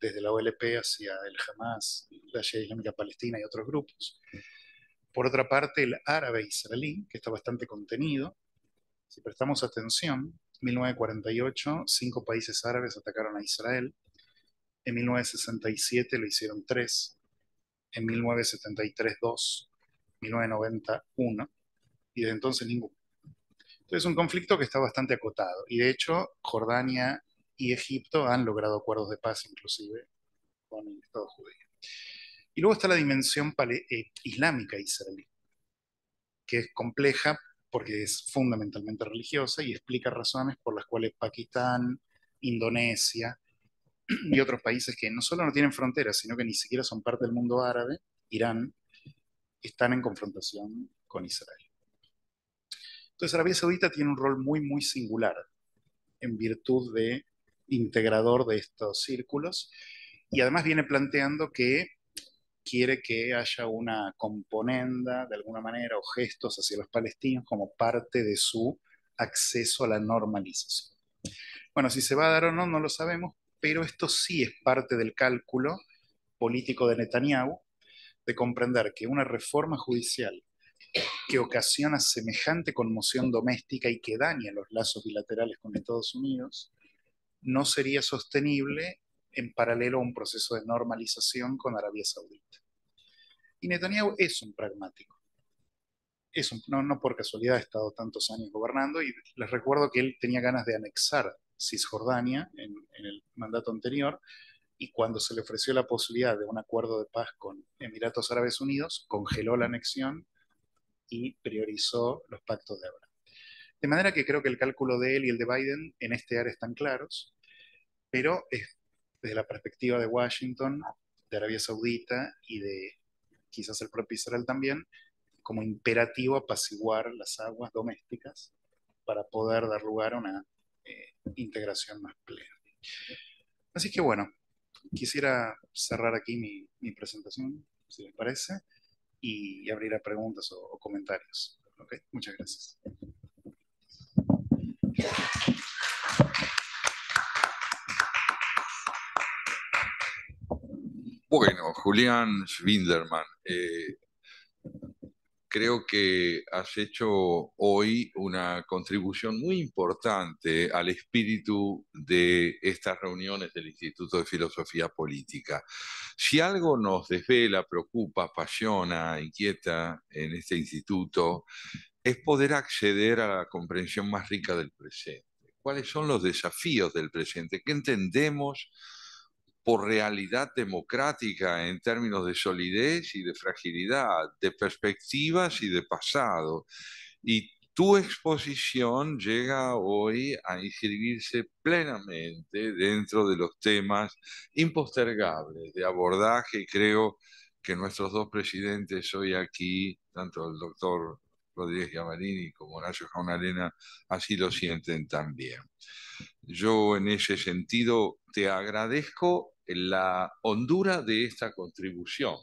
desde la OLP hacia el Hamas, la Jihad Islámica Palestina y otros grupos. Por otra parte, el árabe israelí, que está bastante contenido. Si prestamos atención, en 1948, 5 países árabes atacaron a Israel. En 1967 lo hicieron 3. En 1973, 2. En 1990, 1. Y desde entonces ninguno. Entonces es un conflicto que está bastante acotado. Y de hecho, Jordania y Egipto han logrado acuerdos de paz inclusive con el Estado judío. Y luego está la dimensión islámica israelí, que es compleja porque es fundamentalmente religiosa y explica razones por las cuales Pakistán, Indonesia y otros países que no solo no tienen fronteras, sino que ni siquiera son parte del mundo árabe, Irán, están en confrontación con Israel. Entonces Arabia Saudita tiene un rol muy, muy singular en virtud de integrador de estos círculos y además viene planteando que quiere que haya una componenda de alguna manera o gestos hacia los palestinos como parte de su acceso a la normalización. Bueno, si se va a dar o no, no lo sabemos, pero esto sí es parte del cálculo político de Netanyahu de comprender que una reforma judicial que ocasiona semejante conmoción doméstica y que daña los lazos bilaterales con Estados Unidos no sería sostenible en paralelo a un proceso de normalización con Arabia Saudita. Y Netanyahu es un pragmático. No por casualidad ha estado tantos años gobernando y les recuerdo que él tenía ganas de anexar Cisjordania en el mandato anterior y cuando se le ofreció la posibilidad de un acuerdo de paz con Emiratos Árabes Unidos, congeló la anexión y priorizó los pactos de Abraham. De manera que creo que el cálculo de él y el de Biden en este área están claros, pero es desde la perspectiva de Washington, de Arabia Saudita y de quizás el propio Israel también, como imperativo apaciguar las aguas domésticas para poder dar lugar a una integración más plena. Así que bueno, quisiera cerrar aquí mi presentación, si les parece, y abrir a preguntas o comentarios. ¿Okay? Muchas gracias. Bueno, Julián Schwinderman, creo que has hecho hoy una contribución muy importante al espíritu de estas reuniones del Instituto de Filosofía Política. Si algo nos desvela, preocupa, apasiona, inquieta en este instituto, es poder acceder a la comprensión más rica del presente. ¿Cuáles son los desafíos del presente? ¿Qué entendemos por realidad democrática en términos de solidez y de fragilidad, de perspectivas y de pasado? Y tu exposición llega hoy a inscribirse plenamente dentro de los temas impostergables de abordaje, y creo que nuestros dos presidentes hoy aquí, tanto el doctor Rodríguez Gamarini como Horacio Jaunarena, así lo sienten también. Yo en ese sentido te agradezco la hondura de esta contribución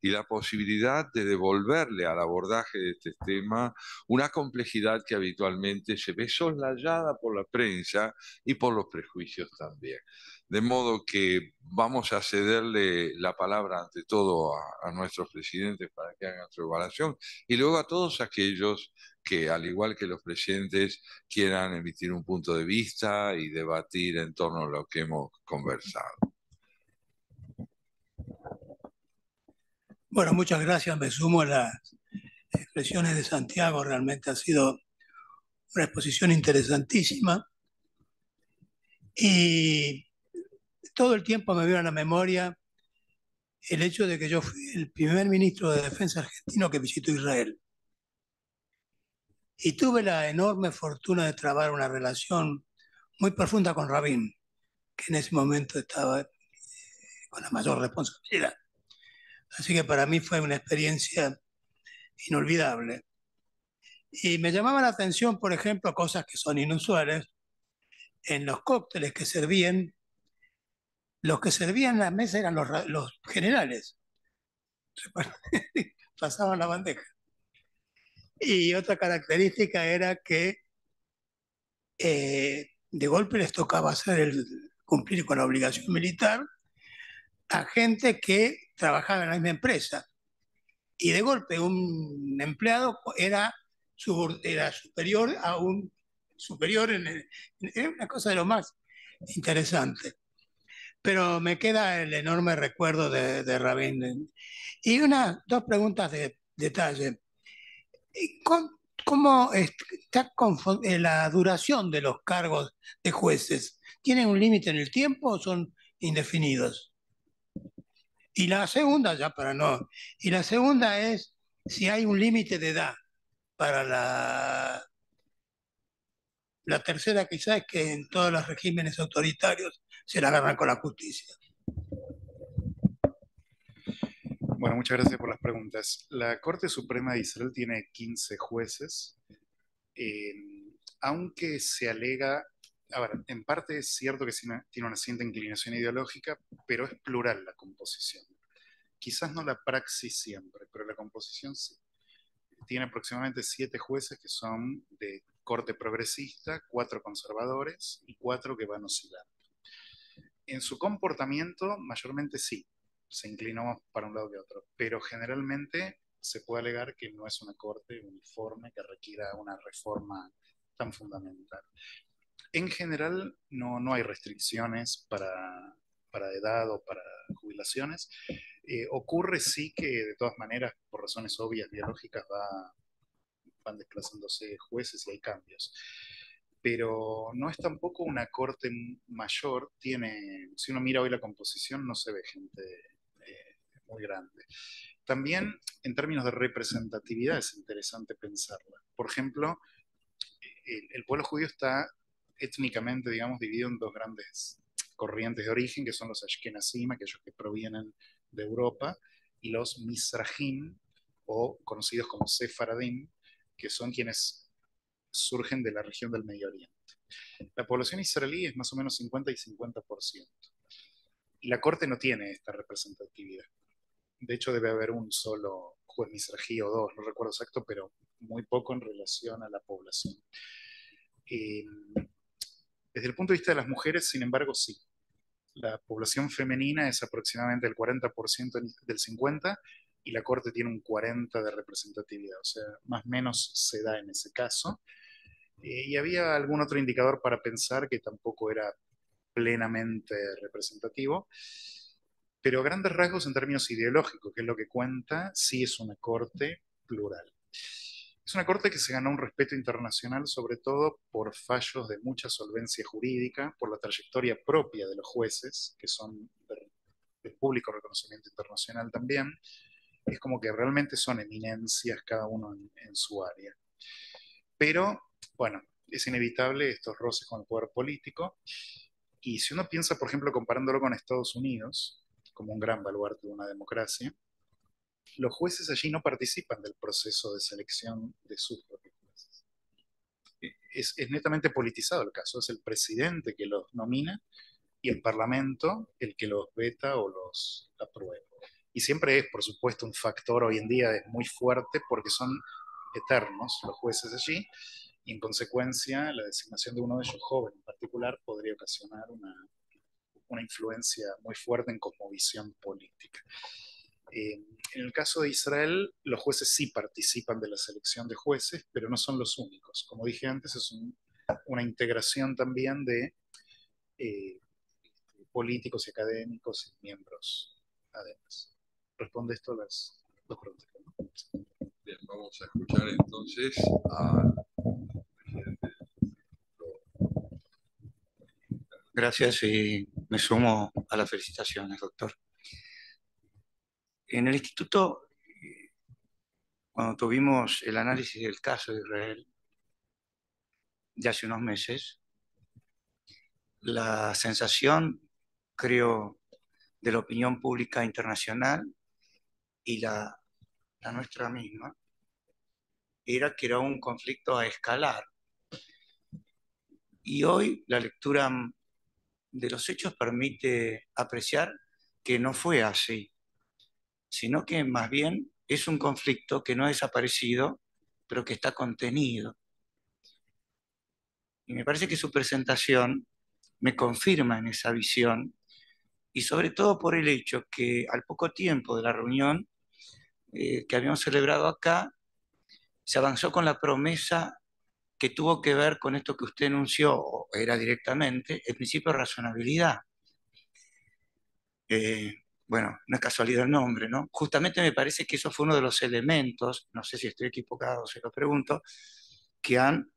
y la posibilidad de devolverle al abordaje de este tema una complejidad que habitualmente se ve soslayada por la prensa y por los prejuicios también. De modo que vamos a cederle la palabra ante todo a nuestros presidentes para que hagan su evaluación y luego a todos aquellos que, al igual que los presidentes, quieran emitir un punto de vista y debatir en torno a lo que hemos conversado. Bueno, muchas gracias. Me sumo a las expresiones de Santiago. Realmente ha sido una exposición interesantísima. Y todo el tiempo me vino a la memoria el hecho de que yo fui el primer ministro de Defensa argentino que visitó Israel. Y tuve la enorme fortuna de trabar una relación muy profunda con Rabin, que en ese momento estaba con la mayor responsabilidad. Así que para mí fue una experiencia inolvidable. Y me llamaba la atención, por ejemplo, cosas que son inusuales. En los cócteles que servían, los que servían la mesa eran los generales. Pasaban la bandeja. Y otra característica era que de golpe les tocaba cumplir con la obligación militar a gente que trabajaba en la misma empresa. Y de golpe un empleado era superior a un superior era una cosa de lo más interesante. Pero me queda el enorme recuerdo de Rabin. Y dos preguntas de detalle. ¿Cómo está la duración de los cargos de jueces? ¿Tienen un límite en el tiempo o son indefinidos? Y la segunda, ya para no, y la segunda es si hay un límite de edad para la tercera, quizás es que en todos los regímenes autoritarios se la agarran con la justicia. Bueno, muchas gracias por las preguntas. La Corte Suprema de Israel tiene 15 jueces, eh, aunque se alega, a ver, en parte es cierto que tiene una cierta inclinación ideológica, pero es plural la composición. Quizás no la praxis siempre, pero la composición sí. Tiene aproximadamente 7 jueces que son de corte progresista, 4 conservadores y 4 que van oscilando. En su comportamiento, mayormente sí, se inclinó para un lado que otro, pero generalmente se puede alegar que no es una corte uniforme que requiera una reforma tan fundamental. En general, no hay restricciones para edad o para jubilaciones. Ocurre sí que de todas maneras, por razones obvias biológicas, van desplazándose jueces y hay cambios. Pero no es tampoco una corte mayor, si uno mira hoy la composición, no se ve gente muy grande. También en términos de representatividad es interesante pensarla. Por ejemplo, el pueblo judío está étnicamente, digamos, dividido en dos grandes corrientes de origen, que son los Ashkenazim, aquellos que provienen de Europa, y los Mizrahim, o conocidos como Sefaradim, que son quienes surgen de la región del Medio Oriente. La población israelí es más o menos 50 y 50%. Y la Corte no tiene esta representatividad. De hecho, debe haber un solo juez mizrahi o dos, no recuerdo exacto, pero muy poco en relación a la población. Desde el punto de vista de las mujeres, sin embargo, sí. La población femenina es aproximadamente el 40% del 50% y la Corte tiene un 40% de representatividad, o sea, más o menos se da en ese caso. Y había algún otro indicador para pensar que tampoco era plenamente representativo, pero a grandes rasgos en términos ideológicos, que es lo que cuenta, sí es una corte plural. Es una corte que se ganó un respeto internacional, sobre todo por fallos de mucha solvencia jurídica, por la trayectoria propia de los jueces, que son de público reconocimiento internacional también. Es como que realmente son eminencias cada uno en su área. Pero, bueno, es inevitable estos roces con el poder político. Y si uno piensa, por ejemplo, comparándolo con Estados Unidos, como un gran baluarte de una democracia, los jueces allí no participan del proceso de selección de sus propios jueces. Es netamente politizado el caso, es el presidente que los nomina y el parlamento el que los veta o los aprueba. Y siempre es, por supuesto, un factor hoy en día es muy fuerte porque son eternos los jueces allí y en consecuencia la designación de uno de ellos joven en particular podría ocasionar una influencia muy fuerte en cosmovisión política. En el caso de Israel, los jueces sí participan de la selección de jueces, pero no son los únicos. Como dije antes, es una integración también de políticos y académicos y miembros además. ¿Responde esto a las dos preguntas? Bien, vamos a escuchar entonces al presidente. Gracias y me sumo a las felicitaciones, doctor. En el instituto, cuando tuvimos el análisis del caso de Israel, ya hace unos meses, la sensación, creo, de la opinión pública internacional y la nuestra misma, era que era un conflicto a escalar. Y hoy la lectura de los hechos permite apreciar que no fue así, sino que más bien es un conflicto que no ha desaparecido, pero que está contenido. Y me parece que su presentación me confirma en esa visión, y sobre todo por el hecho que al poco tiempo de la reunión que habíamos celebrado acá, se avanzó con la promesa que tuvo que ver con esto que usted enunció, o era directamente, el principio de razonabilidad. Bueno, no es casualidad el nombre, ¿no? Justamente me parece que eso fue uno de los elementos, no sé si estoy equivocado, se lo pregunto, que han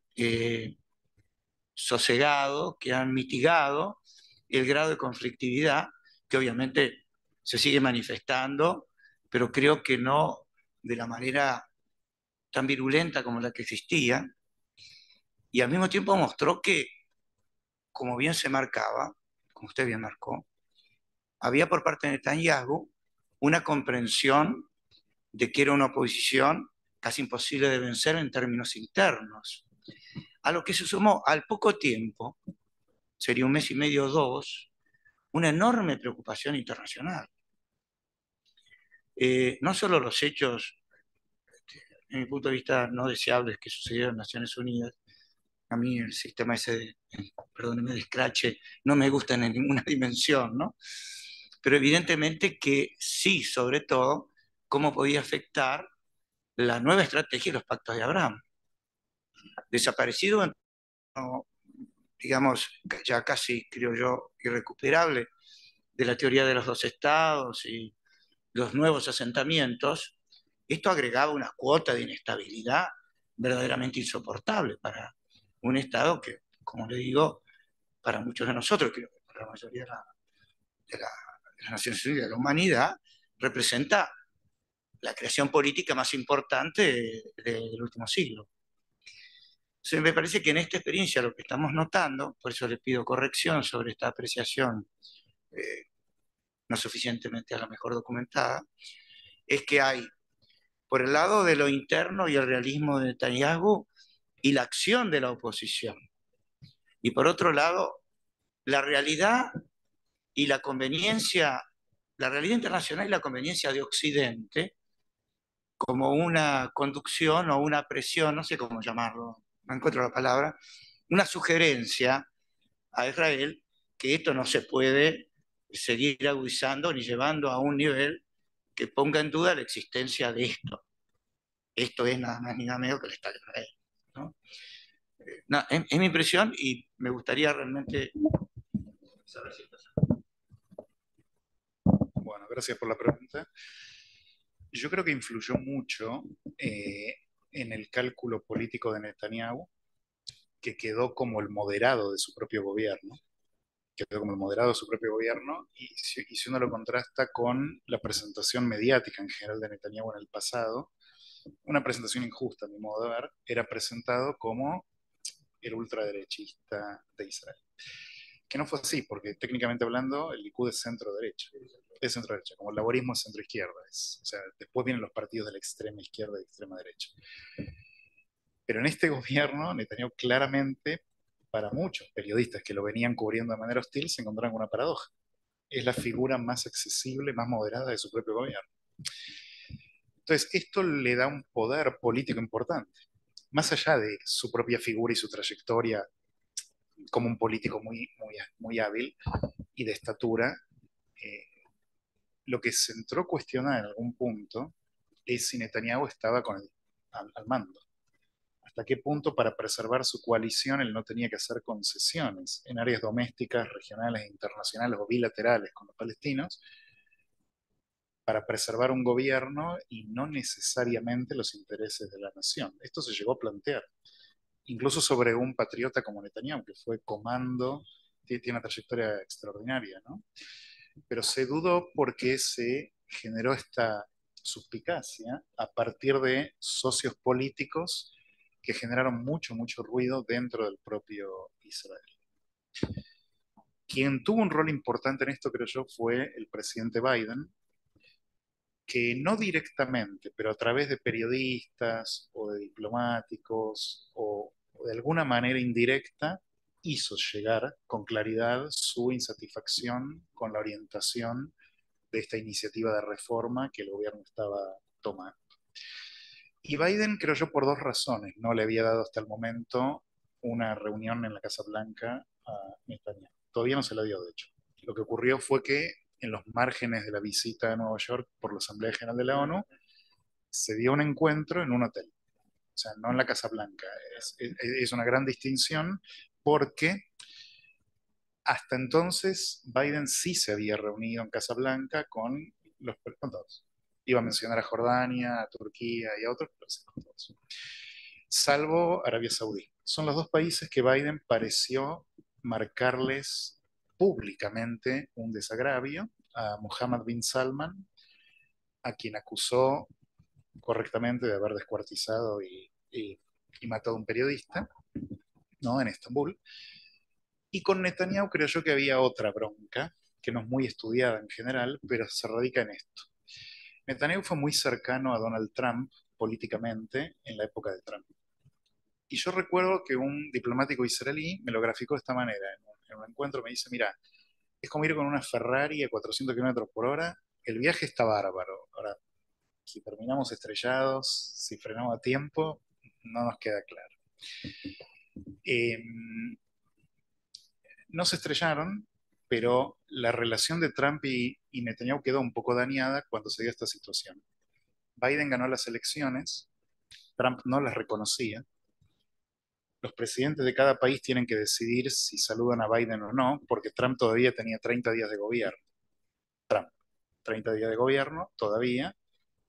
sosegado, que han mitigado el grado de conflictividad, que obviamente se sigue manifestando, pero creo que no de la manera tan virulenta como la que existía, y al mismo tiempo mostró que, como bien se marcaba, como usted bien marcó, había por parte de Netanyahu una comprensión de que era una oposición casi imposible de vencer en términos internos, a lo que se sumó al poco tiempo, sería un mes y medio o dos, una enorme preocupación internacional. No solo los hechos, en mi punto de vista, no deseables que sucedieron en Naciones Unidas. A mí el sistema ese de, perdóneme, de escrache no me gusta en ninguna dimensión, ¿no? Pero evidentemente que sí, sobre todo, cómo podía afectar la nueva estrategia de los pactos de Abraham. Desaparecido, no, digamos, ya casi, creo yo, irrecuperable, de la teoría de los dos estados y los nuevos asentamientos, esto agregaba una cuota de inestabilidad verdaderamente insoportable para un Estado que, como le digo, para muchos de nosotros, creo que para la mayoría de las Naciones Unidas, de la humanidad, representa la creación política más importante del último siglo. Entonces, me parece que en esta experiencia lo que estamos notando, por eso le pido corrección sobre esta apreciación no suficientemente a lo mejor documentada, es que hay, por el lado de lo interno y el realismo de Netanyahu y la acción de la oposición, y por otro lado, la realidad y la conveniencia, la realidad internacional y la conveniencia de Occidente como una conducción o una presión, no sé cómo llamarlo, no encuentro la palabra, una sugerencia a Israel que esto no se puede seguir agudizando ni llevando a un nivel que ponga en duda la existencia de esto. Esto es nada más ni nada menos que el Estado de Israel, ¿no? No, es mi impresión y me gustaría realmente saber si esto es así. Bueno, gracias por la pregunta. Yo creo que influyó mucho en el cálculo político de Netanyahu, que quedó como el moderado de su propio gobierno. Quedó como el moderado de su propio gobierno, y si uno lo contrasta con la presentación mediática en general de Netanyahu en el pasado, una presentación injusta, a mi modo de ver, era presentado como el ultraderechista de Israel. Que no fue así, porque técnicamente hablando, el Likud es centro-derecha. Es centro-derecha, como el laborismo es centro-izquierda. O sea, después vienen los partidos de la extrema izquierda y extrema derecha. Pero en este gobierno, Netanyahu claramente, para muchos periodistas que lo venían cubriendo de manera hostil, se encontraron con una paradoja. Es la figura más accesible, más moderada de su propio gobierno. Entonces, esto le da un poder político importante. Más allá de su propia figura y su trayectoria como un político muy hábil y de estatura, eh, lo que se entró a cuestionar en algún punto es si Netanyahu estaba al mando. ¿Hasta qué punto para preservar su coalición él no tenía que hacer concesiones en áreas domésticas, regionales, internacionales o bilaterales con los palestinos para preservar un gobierno y no necesariamente los intereses de la nación? Esto se llegó a plantear, incluso sobre un patriota como Netanyahu, que fue comando tiene una trayectoria extraordinaria, ¿no? Pero se dudó porque se generó esta suspicacia a partir de socios políticos que generaron mucho, mucho ruido dentro del propio Israel. Quien tuvo un rol importante en esto, creo yo, fue el presidente Biden, que no directamente, pero a través de periodistas o de diplomáticos o de alguna manera indirecta, hizo llegar con claridad su insatisfacción con la orientación de esta iniciativa de reforma que el gobierno estaba tomando. Y Biden, creo yo, por dos razones, no le había dado hasta el momento una reunión en la Casa Blanca a Netanyahu. Todavía no se la dio, de hecho. Lo que ocurrió fue que en los márgenes de la visita a Nueva York por la Asamblea General de la ONU, se dio un encuentro en un hotel. O sea, no en la Casa Blanca. Es una gran distinción porque hasta entonces Biden sí se había reunido en Casa Blanca con todos. Iba a mencionar a Jordania, a Turquía y a otros, pero sí con todos. Salvo Arabia Saudí. Son los dos países que Biden pareció marcarles públicamente un desagravio a Mohammed bin Salman, a quien acusó correctamente de haber descuartizado y matado a un periodista, ¿no? En Estambul. Y con Netanyahu creo yo que había otra bronca, que no es muy estudiada en general, pero se radica en esto. Netanyahu fue muy cercano a Donald Trump políticamente en la época de Trump. Y yo recuerdo que un diplomático israelí me lo graficó de esta manera. En un encuentro me dice, mira, es como ir con una Ferrari a 400 kilómetros por hora, el viaje está bárbaro. Ahora, si terminamos estrellados, si frenamos a tiempo, no nos queda claro. No se estrellaron, pero la relación de Trump y Netanyahu quedó un poco dañada cuando se dio esta situación. Biden ganó las elecciones, Trump no las reconocía. Los presidentes de cada país tienen que decidir si saludan a Biden o no, porque Trump todavía tenía 30 días de gobierno. Trump, 30 días de gobierno, todavía,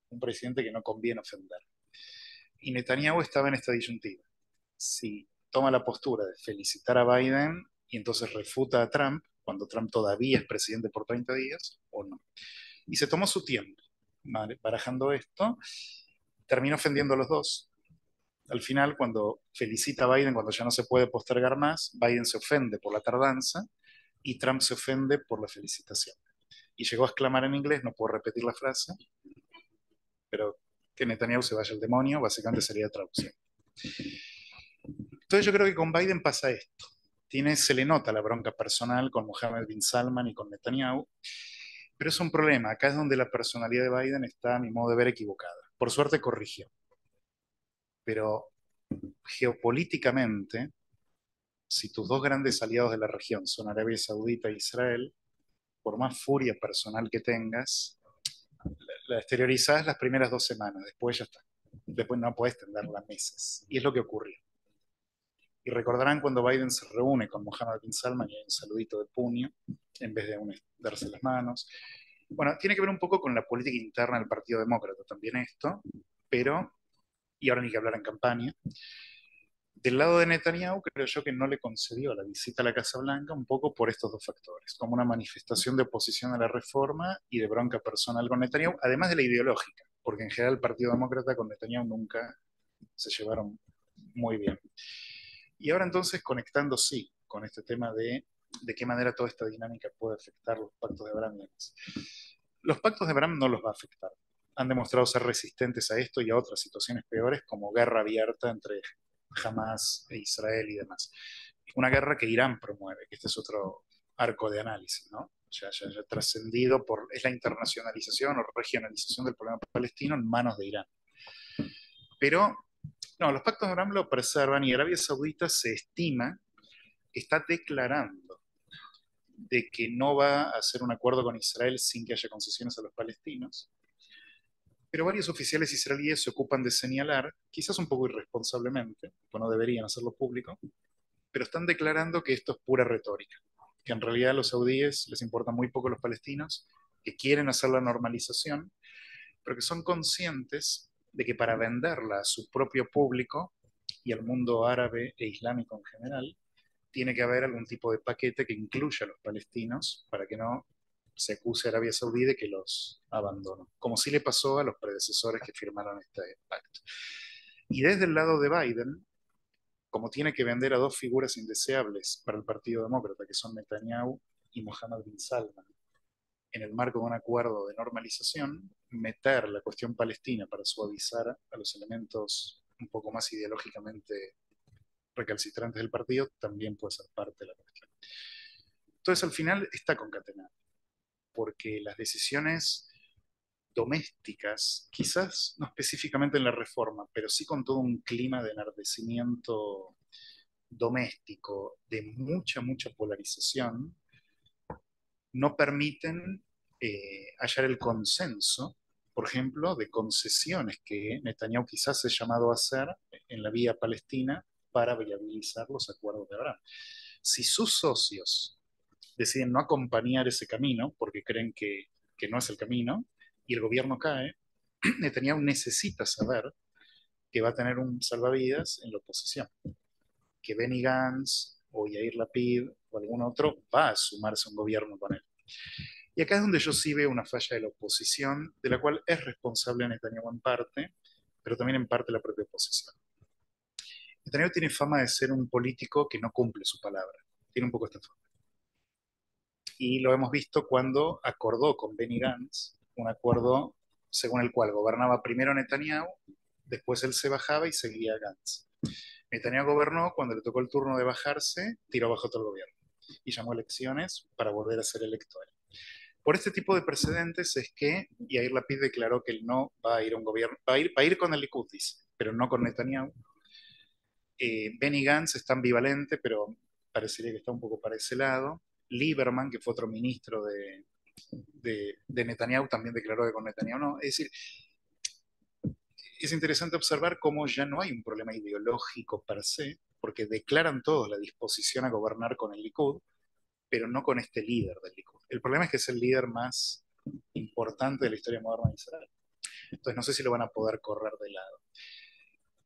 un presidente que no conviene ofender. Y Netanyahu estaba en esta disyuntiva. Si toma la postura de felicitar a Biden y entonces refuta a Trump, cuando Trump todavía es presidente por 30 días, o no. Y se tomó su tiempo, ¿vale? Barajando esto, terminó ofendiendo a los dos. Al final, cuando felicita a Biden, cuando ya no se puede postergar más, Biden se ofende por la tardanza y Trump se ofende por la felicitación. Y llegó a exclamar en inglés, no puedo repetir la frase, pero que Netanyahu se vaya al demonio, básicamente sería traducción. Entonces yo creo que con Biden pasa esto. Se le nota la bronca personal con Mohammed bin Salman y con Netanyahu, pero es un problema. Acá es donde la personalidad de Biden está, a mi modo de ver, equivocada. Por suerte corrigió. Pero geopolíticamente, si tus dos grandes aliados de la región son Arabia Saudita e Israel, por más furia personal que tengas, la exteriorizás las primeras 2 semanas, después ya está. Después no puedes tenderla meses. Y es lo que ocurrió. Y recordarán cuando Biden se reúne con Mohammed bin Salman y hay un saludito de puño en vez de darse las manos. Bueno, tiene que ver un poco con la política interna del Partido Demócrata también esto, pero, y ahora ni que hablar en campaña, del lado de Netanyahu creo yo que no le concedió la visita a la Casa Blanca un poco por estos dos factores, como una manifestación de oposición a la reforma y de bronca personal con Netanyahu, además de la ideológica, porque en general el Partido Demócrata con Netanyahu nunca se llevaron muy bien. Y ahora entonces conectando sí con este tema de qué manera toda esta dinámica puede afectar los pactos de Abraham y demás. Los pactos de Abraham no los va a afectar. Han demostrado ser resistentes a esto y a otras situaciones peores como guerra abierta entre Hamas e Israel y demás. Una guerra que Irán promueve, que este es otro arco de análisis, ¿no? Ya trascendido es la internacionalización o regionalización del problema palestino en manos de Irán. Pero no, los pactos de Abraham lo preservan y Arabia Saudita se estima que está declarando de que no va a hacer un acuerdo con Israel sin que haya concesiones a los palestinos. Pero varios oficiales israelíes se ocupan de señalar, quizás un poco irresponsablemente, pues no deberían hacerlo público, pero están declarando que esto es pura retórica, que en realidad a los saudíes les importan muy poco los palestinos, que quieren hacer la normalización, pero que son conscientes de que para venderla a su propio público y al mundo árabe e islámico en general, tiene que haber algún tipo de paquete que incluya a los palestinos para que no se acuse a Arabia Saudí de que los abandonó, como sí le pasó a los predecesores que firmaron este pacto. Y desde el lado de Biden, como tiene que vender a dos figuras indeseables para el Partido Demócrata, que son Netanyahu y Mohammed bin Salman, en el marco de un acuerdo de normalización, meter la cuestión palestina para suavizar a los elementos un poco más ideológicamente recalcitrantes del partido, también puede ser parte de la cuestión. Entonces, al final está concatenado, porque las decisiones domésticas, quizás no específicamente en la reforma, pero sí con todo un clima de enardecimiento doméstico, de mucha polarización, no permiten hallar el consenso, por ejemplo, de concesiones que Netanyahu quizás es llamado a hacer en la vía palestina para viabilizar los acuerdos de Abraham. Si sus socios deciden no acompañar ese camino porque creen que no es el camino y el gobierno cae, Netanyahu necesita saber que va a tener un salvavidas en la oposición, que Benny Gantz o Yair Lapid o algún otro va a sumarse a un gobierno con él. Y acá es donde yo sí veo una falla de la oposición, de la cual es responsable Netanyahu en parte, pero también en parte la propia oposición. Netanyahu tiene fama de ser un político que no cumple su palabra, tiene un poco esta fama. Y lo hemos visto cuando acordó con Benny Gantz un acuerdo según el cual gobernaba primero Netanyahu, después él se bajaba y seguía Gantz. Netanyahu gobernó, cuando le tocó el turno de bajarse, tiró abajo todo el gobierno y llamó a elecciones para volver a ser electo él. Por este tipo de precedentes es que Yair Lapid declaró que él no va a ir a un gobierno, va a ir con el Likud, dice, pero no con Netanyahu. Benny Gantz está ambivalente, pero parecería que está un poco para ese lado. Lieberman, que fue otro ministro de Netanyahu, también declaró que con Netanyahu no. Es decir, es interesante observar cómo ya no hay un problema ideológico per se, porque declaran todos la disposición a gobernar con el Likud, pero no con este líder del Likud. El problema es que es el líder más importante de la historia moderna de Israel. Entonces no sé si lo van a poder correr de lado.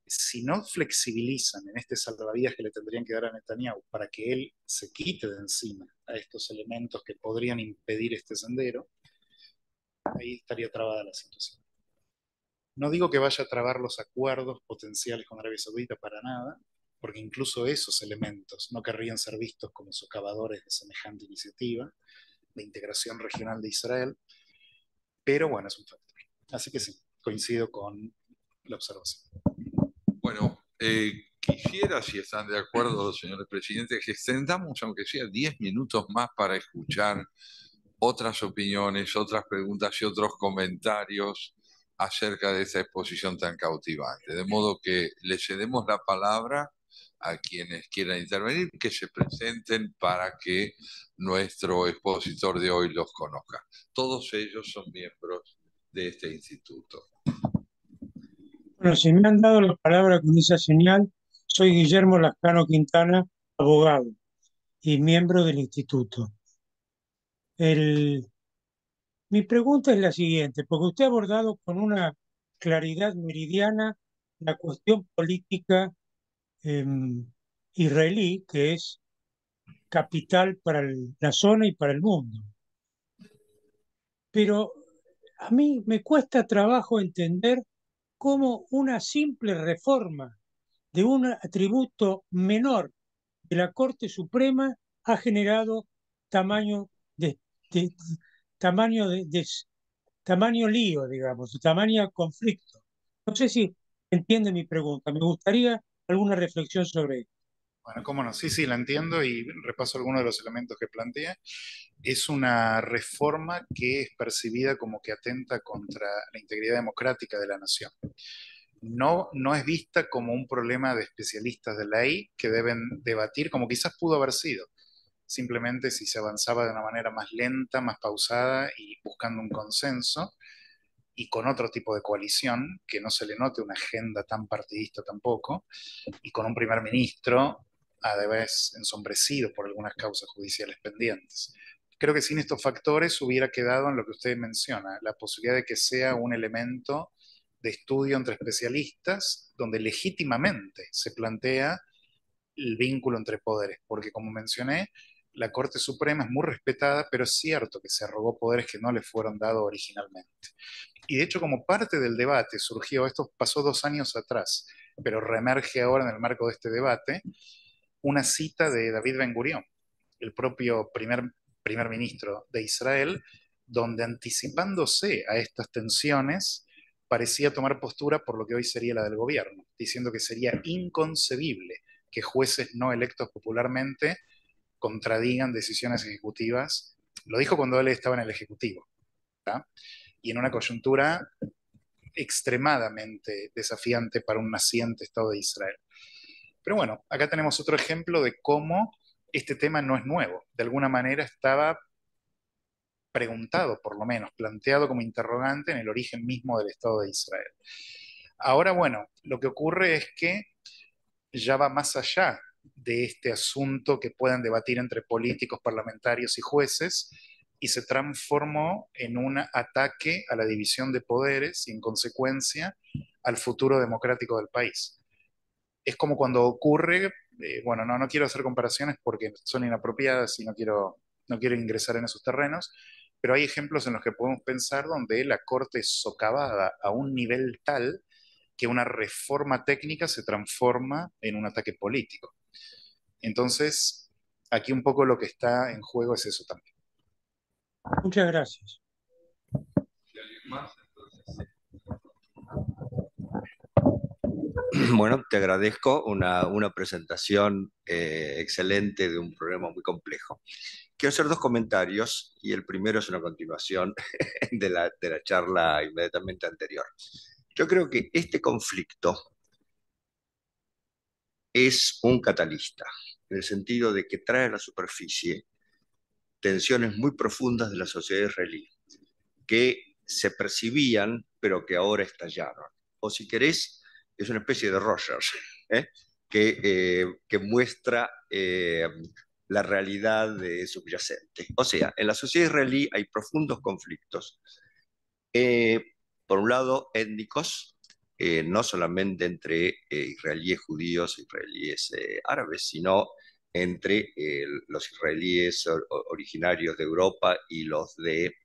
Si no flexibilizan en este salvavidas que le tendrían que dar a Netanyahu para que él se quite de encima a estos elementos que podrían impedir este sendero, ahí estaría trabada la situación. No digo que vaya a trabar los acuerdos potenciales con Arabia Saudita para nada, porque incluso esos elementos no querrían ser vistos como socavadores de semejante iniciativa de integración regional de Israel, pero bueno, es un factor. Así que sí, coincido con la observación. Bueno, quisiera, si están de acuerdo, señores presidentes, que extendamos, aunque sea 10 minutos más, para escuchar otras opiniones, otras preguntas y otros comentarios acerca de esta exposición tan cautivante. De modo que le cedemos la palabra a quienes quieran intervenir, que se presenten para que nuestro expositor de hoy los conozca. Todos ellos son miembros de este instituto. Bueno, si me han dado la palabra con esa señal, soy Guillermo Lascano Quintana, abogado y miembro del instituto. Mi pregunta es la siguiente, porque usted ha abordado con una claridad meridiana la cuestión política israelí, que es capital para la zona y para el mundo. Pero a mí me cuesta trabajo entender cómo una simple reforma de un atributo menor de la Corte Suprema ha generado tamaño de, de- tamaño de tamaño lío, digamos, tamaño conflicto. No sé si entiende mi pregunta. Me gustaría alguna reflexión sobre esto. Bueno, cómo no, sí, la entiendo y repaso algunos de los elementos que plantea. Es una reforma que es percibida como que atenta contra la integridad democrática de la nación. No es vista como un problema de especialistas de ley que deben debatir, como quizás pudo haber sido, simplemente si se avanzaba de una manera más lenta, más pausada y buscando un consenso y con otro tipo de coalición, que no se le note una agenda tan partidista tampoco, y con un primer ministro a de vez ensombrecido por algunas causas judiciales pendientes. Creo que sin estos factores hubiera quedado en lo que usted menciona, la posibilidad de que sea un elemento de estudio entre especialistas, donde legítimamente se plantea el vínculo entre poderes, porque como mencioné, la Corte Suprema es muy respetada, pero es cierto que se arrogó poderes que no le fueron dados originalmente. Y de hecho, como parte del debate surgió, esto pasó 2 años atrás, pero reemerge ahora en el marco de este debate, una cita de David Ben-Gurión, el propio primer ministro de Israel, donde anticipándose a estas tensiones, parecía tomar postura por lo que hoy sería la del gobierno, diciendo que sería inconcebible que jueces no electos popularmente contradigan decisiones ejecutivas. Lo dijo cuando él estaba en el Ejecutivo, ¿tá? Y en una coyuntura extremadamente desafiante para un naciente Estado de Israel. Pero bueno, acá tenemos otro ejemplo de cómo este tema no es nuevo. De alguna manera estaba preguntado, por lo menos, planteado como interrogante en el origen mismo del Estado de Israel. Ahora, bueno, lo que ocurre es que ya va más allá de este asunto que puedan debatir entre políticos, parlamentarios y jueces, y se transformó en un ataque a la división de poderes y, en consecuencia, al futuro democrático del país. Es como cuando ocurre, bueno, no quiero hacer comparaciones porque son inapropiadas y no quiero ingresar en esos terrenos, pero hay ejemplos en los que podemos pensar donde la Corte es socavada a un nivel tal que una reforma técnica se transforma en un ataque político. Entonces, aquí un poco lo que está en juego es eso también. Muchas gracias. Bueno, te agradezco una presentación excelente de un problema muy complejo. Quiero hacer 2 comentarios y el primero es una continuación de la charla inmediatamente anterior. Yo creo que este conflicto es un catalista, en el sentido de que trae a la superficie tensiones muy profundas de la sociedad israelí, que se percibían, pero que ahora estallaron. O si querés, es una especie de Rogers, que muestra la realidad subyacente. O sea, en la sociedad israelí hay profundos conflictos, por un lado étnicos, no solamente entre israelíes judíos e israelíes árabes, sino entre los israelíes originarios de Europa y los de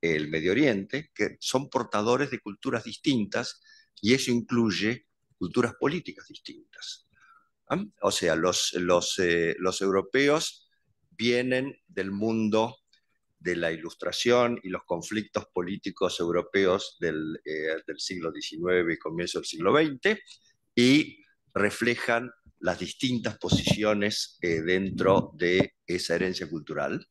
el Medio Oriente, que son portadores de culturas distintas, y eso incluye culturas políticas distintas. ¿Ah? O sea, los europeos vienen del mundo de la Ilustración y los conflictos políticos europeos del siglo XIX y comienzo del siglo XX, y reflejan las distintas posiciones dentro de esa herencia cultural.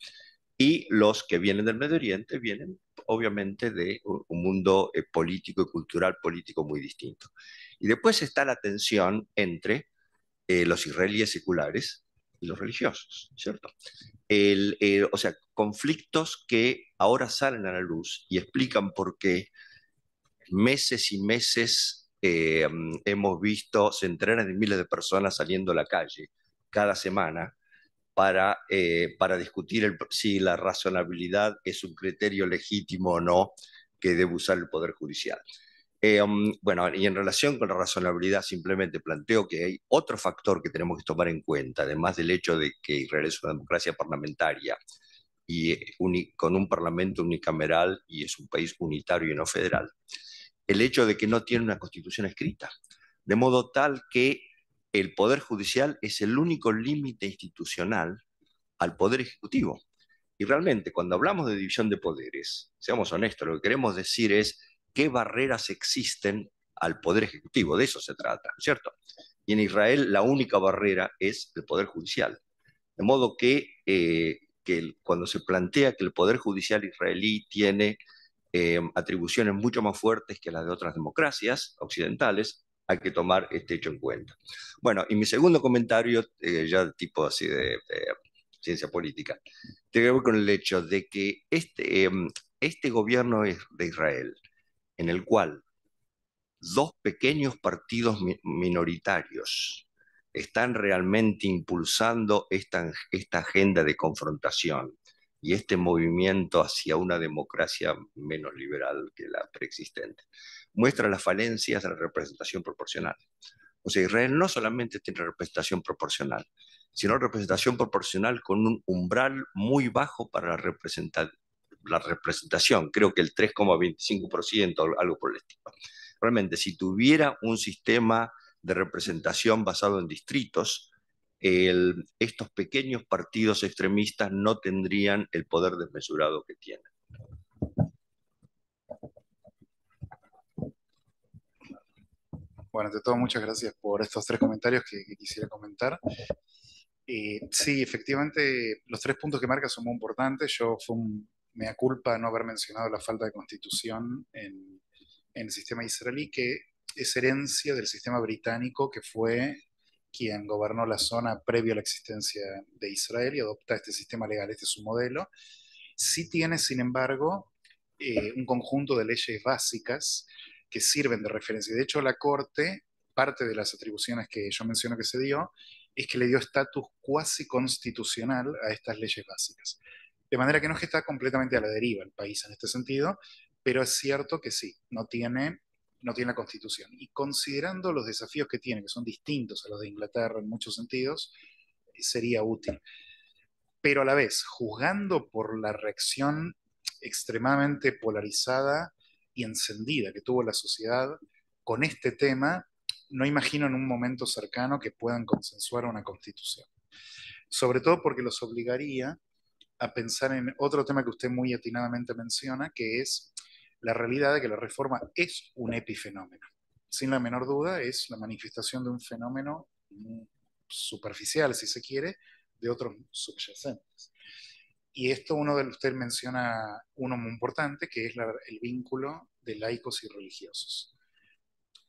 Y los que vienen del Medio Oriente vienen obviamente de un mundo político y cultural político muy distinto. Y después está la tensión entre los israelíes seculares y los religiosos, ¿cierto? O sea, conflictos que ahora salen a la luz y explican por qué meses y meses hemos visto centenares de miles de personas saliendo a la calle cada semana para discutir si la razonabilidad es un criterio legítimo o no que debe usar el Poder Judicial. Bueno, y en relación con la razonabilidad, simplemente planteo que hay otro factor que tenemos que tomar en cuenta, además del hecho de que Israel es una democracia parlamentaria y con un parlamento unicameral y es un país unitario y no federal, el hecho de que no tiene una constitución escrita, de modo tal que el Poder Judicial es el único límite institucional al Poder Ejecutivo. Y realmente, cuando hablamos de división de poderes, seamos honestos, lo que queremos decir es qué barreras existen al Poder Ejecutivo, de eso se trata, ¿cierto? Y en Israel la única barrera es el Poder Judicial. De modo que, cuando se plantea que el Poder Judicial israelí tiene atribuciones mucho más fuertes que las de otras democracias occidentales, hay que tomar este hecho en cuenta. Bueno, y mi segundo comentario, ya de tipo así de ciencia política, tiene que ver con el hecho de que este gobierno de Israel, en el cual 2 pequeños partidos minoritarios están realmente impulsando esta agenda de confrontación y este movimiento hacia una democracia menos liberal que la preexistente, muestra las falencias de la representación proporcional. O sea, Israel no solamente tiene representación proporcional, sino representación proporcional con un umbral muy bajo para la representación, creo que el 3,25%, algo por el estilo. Realmente, si tuviera un sistema de representación basado en distritos, estos pequeños partidos extremistas no tendrían el poder desmesurado que tienen. Bueno, ante todo, muchas gracias por estos 3 comentarios que quisiera comentar. Sí, efectivamente, los 3 puntos que marca son muy importantes. Fue un mea culpa no haber mencionado la falta de constitución en el sistema israelí, que es herencia del sistema británico, que fue quien gobernó la zona previo a la existencia de Israel y adopta este sistema legal. Este es su modelo. Sí tiene, sin embargo, un conjunto de leyes básicas que sirven de referencia. De hecho, la Corte, parte de las atribuciones que yo menciono que se dio, es que le dio estatus cuasi constitucional a estas leyes básicas. De manera que no es que está completamente a la deriva el país en este sentido, pero es cierto que sí, no tiene la constitución. Y considerando los desafíos que tiene, que son distintos a los de Inglaterra en muchos sentidos, sería útil. Pero a la vez, juzgando por la reacción extremadamente polarizada y encendida que tuvo la sociedad con este tema, no imagino en un momento cercano que puedan consensuar una constitución. Sobre todo porque los obligaría a pensar en otro tema que usted muy atinadamente menciona, que es la realidad de que la reforma es un epifenómeno. Sin la menor duda, es la manifestación de un fenómeno superficial, si se quiere, de otros subyacentes. Y esto usted menciona uno muy importante, que es el vínculo de laicos y religiosos.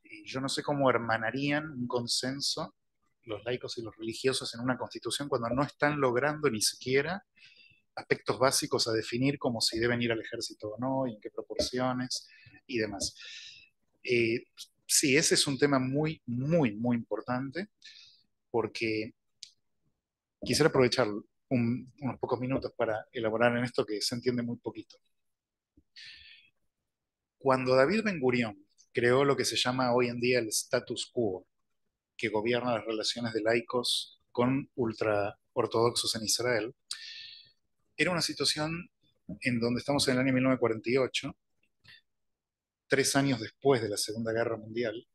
Y yo no sé cómo hermanarían un consenso los laicos y los religiosos en una constitución cuando no están logrando ni siquiera aspectos básicos a definir, como si deben ir al ejército o no, y en qué proporciones y demás. Sí, ese es un tema muy, muy, muy importante, porque quisiera aprovechar unos pocos minutos para elaborar en esto que se entiende muy poquito. Cuando David Ben Gurión creó lo que se llama hoy en día el status quo, que gobierna las relaciones de laicos con ultraortodoxos en Israel, era una situación en donde estamos en el año 1948, 3 años después de la Segunda Guerra Mundial,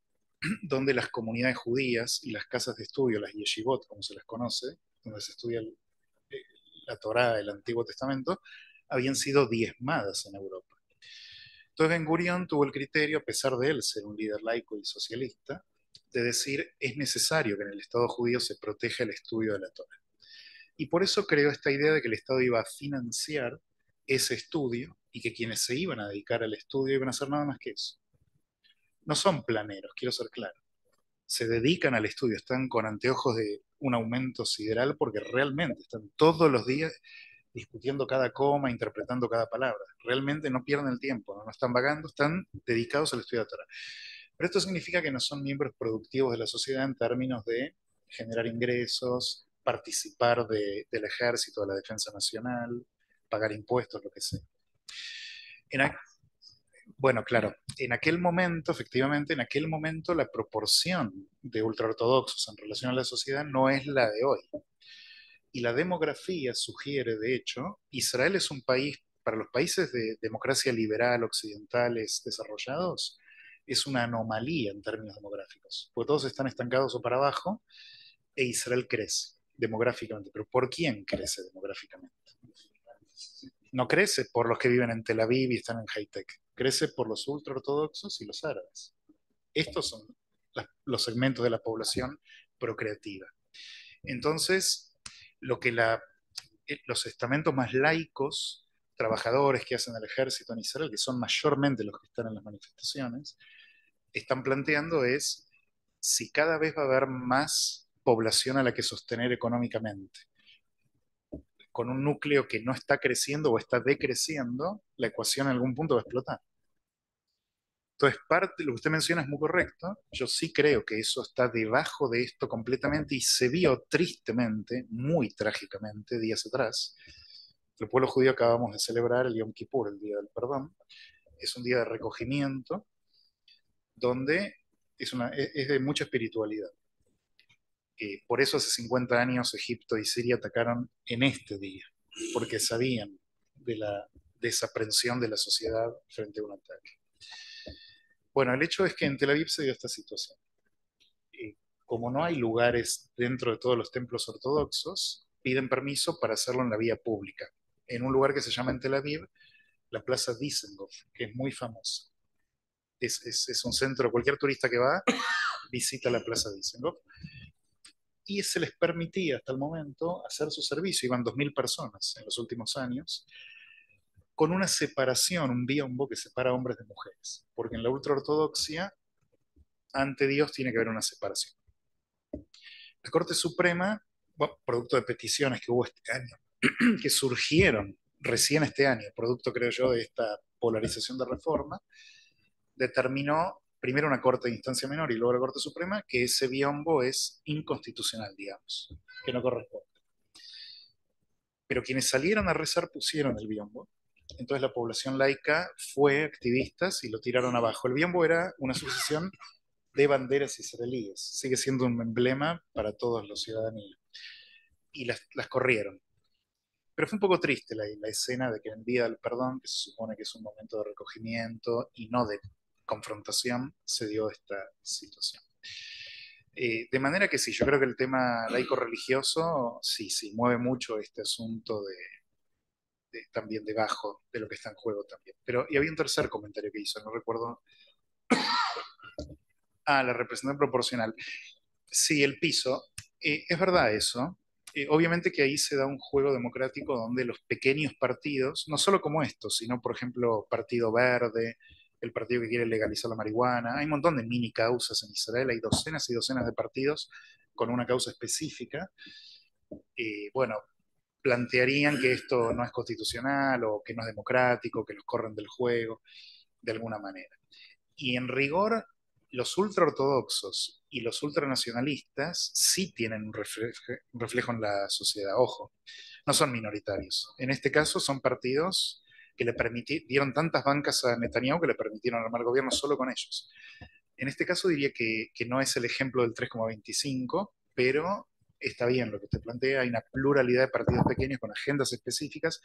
donde las comunidades judías y las casas de estudio, las yeshivot, como se les conoce, donde se estudia la Torá, el Antiguo Testamento, habían sido diezmadas en Europa. Entonces Ben Gurión tuvo el criterio, a pesar de él ser un líder laico y socialista, de decir, es necesario que en el Estado judío se proteja el estudio de la Torá. Y por eso creó esta idea de que el Estado iba a financiar ese estudio y que quienes se iban a dedicar al estudio iban a hacer nada más que eso. No son planeros, quiero ser claro. Se dedican al estudio, están con anteojos de un aumento sideral porque realmente están todos los días discutiendo cada coma, interpretando cada palabra. Realmente no pierden el tiempo, no están vagando, están dedicados al estudio de la Torá. Pero esto significa que no son miembros productivos de la sociedad en términos de generar ingresos, participar del ejército, de la defensa nacional, pagar impuestos, lo que sea. Bueno, claro, en aquel momento, efectivamente, en aquel momento la proporción de ultraortodoxos en relación a la sociedad no es la de hoy. Y la demografía sugiere, de hecho, Israel es un país, para los países de democracia liberal, occidentales, desarrollados, es una anomalía en términos demográficos, porque todos están estancados o para abajo, e Israel crece demográficamente. ¿Pero por quién crece demográficamente? No crece por los que viven en Tel Aviv y están en high-tech, crece por los ultraortodoxos y los árabes. Estos son los segmentos de la población procreativa. Entonces, lo que los estamentos más laicos, trabajadores que hacen el ejército en Israel, que son mayormente los que están en las manifestaciones, están planteando es si cada vez va a haber más población a la que sostener económicamente, con un núcleo que no está creciendo o está decreciendo, la ecuación en algún punto va a explotar. Entonces, parte de lo que usted menciona es muy correcto. Yo sí creo que eso está debajo de esto completamente y se vio tristemente, muy trágicamente, días atrás. El pueblo judío acabamos de celebrar el Yom Kippur, el Día del Perdón. Es un día de recogimiento donde es de mucha espiritualidad. Por eso hace 50 años Egipto y Siria atacaron en este día, porque sabían de la desaprensión de la sociedad frente a un ataque. Bueno, el hecho es que en Tel Aviv se dio esta situación. Como no hay lugares dentro de todos los templos ortodoxos, piden permiso para hacerlo en la vía pública, en un lugar que se llama en Tel Aviv la Plaza Dizengoff, que es muy famosa. Es un centro, cualquier turista que va visita la Plaza Dizengoff, y se les permitía hasta el momento hacer su servicio. Iban 2000 personas en los últimos años, con una separación, un biombo que separa hombres de mujeres, porque en la ultraortodoxia, ante Dios tiene que haber una separación. La Corte Suprema, bueno, producto de peticiones que hubo este año, que surgieron recién este año, producto, creo yo, de esta polarización de reforma, determinó primero una Corte de instancia menor y luego la Corte Suprema que ese biombo es inconstitucional, digamos, que no corresponde. Pero quienes salieron a rezar pusieron el biombo, entonces la población laica fue activistas y lo tiraron abajo. El biombo era una sucesión de banderas israelíes, sigue siendo un emblema para todos los ciudadanos, y las corrieron. Pero fue un poco triste la escena de que en Día del Perdón, que se supone que es un momento de recogimiento y no de confrontación, se dio esta situación. De manera que sí, yo creo que el tema laico-religioso sí mueve mucho este asunto también debajo de lo que está en juego también. Pero, y había un tercer comentario que hizo, no recuerdo. La representación proporcional. Sí, el piso. Es verdad eso. Obviamente que ahí se da un juego democrático donde los pequeños partidos, no solo como estos, sino por ejemplo Partido Verde, el partido que quiere legalizar la marihuana, hay un montón de mini causas en Israel, hay docenas y docenas de partidos con una causa específica. Bueno, plantearían que esto no es constitucional o que no es democrático, que los corren del juego, de alguna manera. Y en rigor, los ultraortodoxos y los ultranacionalistas sí tienen un reflejo en la sociedad. Ojo, no son minoritarios. En este caso son partidos que le dieron tantas bancas a Netanyahu que le permitieron armar gobierno solo con ellos. En este caso diría que no es el ejemplo del 3,25, pero está bien lo que usted plantea. Hay una pluralidad de partidos pequeños con agendas específicas.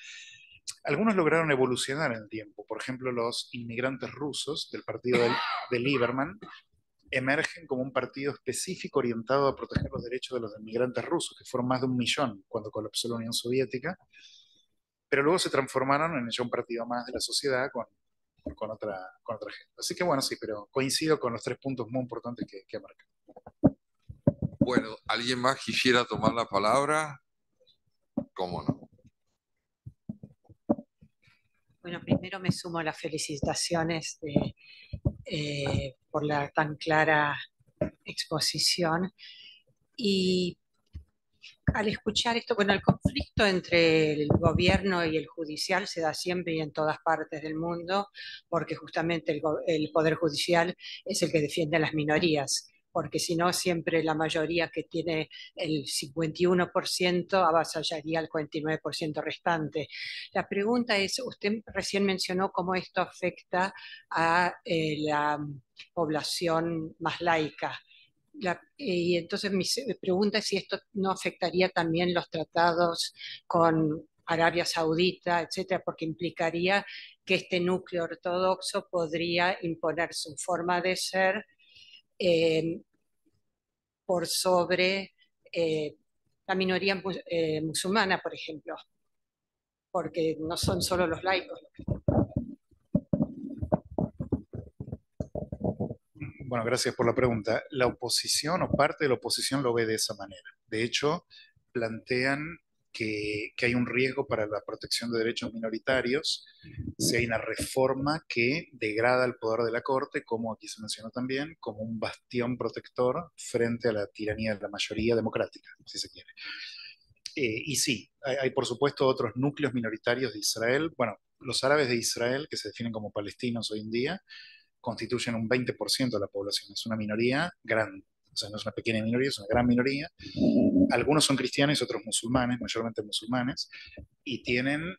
Algunos lograron evolucionar en el tiempo. Por ejemplo, los inmigrantes rusos del partido de Lieberman emergen como un partido específico orientado a proteger los derechos de los inmigrantes rusos, que fueron más de 1 millón cuando colapsó la Unión Soviética, pero luego se transformaron en ya un partido más de la sociedad con otra gente. Así que bueno, sí, pero coincido con los 3 puntos muy importantes que ha marcado. Bueno, ¿alguien más quisiera tomar la palabra? ¿Cómo no? Bueno, primero me sumo a las felicitaciones por la tan clara exposición. Y al escuchar esto, bueno, el conflicto entre el gobierno y el judicial se da siempre y en todas partes del mundo, porque justamente el poder judicial es el que defiende a las minorías, porque si no, siempre la mayoría que tiene el 51% avasallaría al 49% restante. La pregunta es, usted recién mencionó cómo esto afecta a la población más laica. Y entonces mi pregunta es si esto no afectaría también los tratados con Arabia Saudita, etcétera, porque implicaría que este núcleo ortodoxo podría imponer su forma de ser por sobre la minoría musulmana, por ejemplo, porque no son solo los laicos. Bueno, gracias por la pregunta. La oposición o parte de la oposición lo ve de esa manera. De hecho, plantean que hay un riesgo para la protección de derechos minoritarios si hay una reforma que degrada el poder de la Corte, como aquí se mencionó también, como un bastión protector frente a la tiranía de la mayoría democrática, si se quiere. Y sí, hay por supuesto otros núcleos minoritarios de Israel. Bueno, los árabes de Israel, que se definen como palestinos hoy en día, constituyen un 20% de la población. Es una minoría grande. O sea, no es una pequeña minoría, es una gran minoría. Algunos son cristianos y otros musulmanes, mayormente musulmanes, y tienen,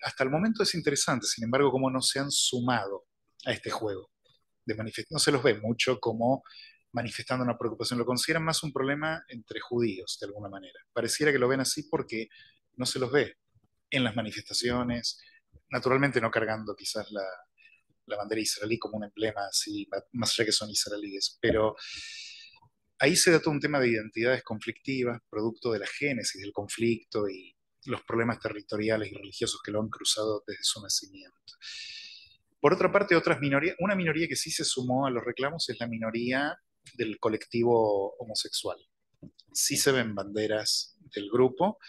hasta el momento es interesante, sin embargo, cómo no se han sumado a este juego no se los ve mucho como manifestando una preocupación, lo consideran más un problema entre judíos, de alguna manera. Pareciera que lo ven así porque no se los ve en las manifestaciones, naturalmente no cargando quizás la bandera israelí como un emblema así, más allá que son israelíes, pero ahí se da todo un tema de identidades conflictivas, producto de la génesis del conflicto y los problemas territoriales y religiosos que lo han cruzado desde su nacimiento. Por otra parte, una minoría que sí se sumó a los reclamos es la minoría del colectivo homosexual. Sí se ven banderas del grupo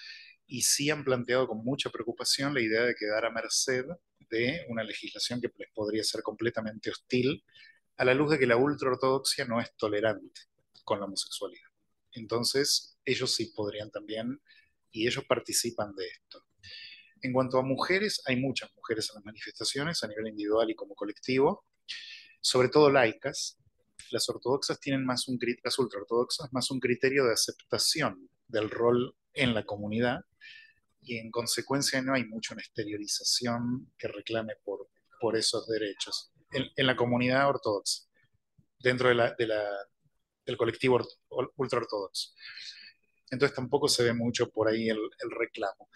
y sí han planteado con mucha preocupación la idea de quedar a merced de una legislación que les podría ser completamente hostil a la luz de que la ultraortodoxia no es tolerante con la homosexualidad. Entonces, ellos sí podrían también, y ellos participan de esto. En cuanto a mujeres, hay muchas mujeres en las manifestaciones, a nivel individual y como colectivo, sobre todo laicas. Las ortodoxas tienen más las ultraortodoxas más un criterio de aceptación del rol en la comunidad, y en consecuencia no hay mucho una exteriorización que reclame por esos derechos en la comunidad ortodoxa, dentro del colectivo ultraortodoxo. Entonces tampoco se ve mucho por ahí el reclamo.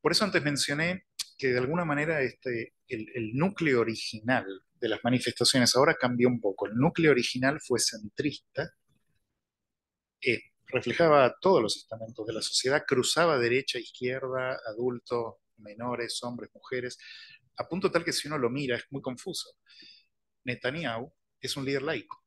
Por eso antes mencioné que de alguna manera el núcleo original de las manifestaciones ahora cambió un poco. El núcleo original fue centrista, reflejaba todos los estamentos de la sociedad, cruzaba derecha, izquierda, adultos, menores, hombres, mujeres, a punto tal que si uno lo mira es muy confuso. Netanyahu es un líder laico.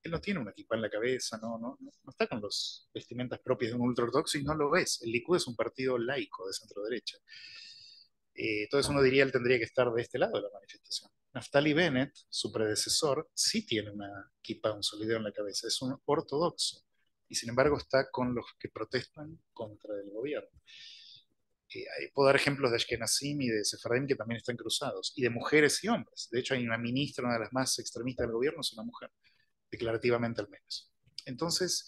Él no tiene una equipa en la cabeza, no está con los vestimentas propias de un ultraortodoxo y no lo es. El Likud es un partido laico de centro derecha. Entonces uno diría él tendría que estar de este lado de la manifestación. Naftali Bennett, su predecesor, sí tiene una equipa, un solideo en la cabeza, es un ortodoxo y sin embargo está con los que protestan contra el gobierno. Puedo dar ejemplos de Ashkenazim y de Sefaradim que también están cruzados, y de mujeres y hombres. De hecho hay una ministra, una de las más extremistas del gobierno, es una mujer, declarativamente al menos. Entonces,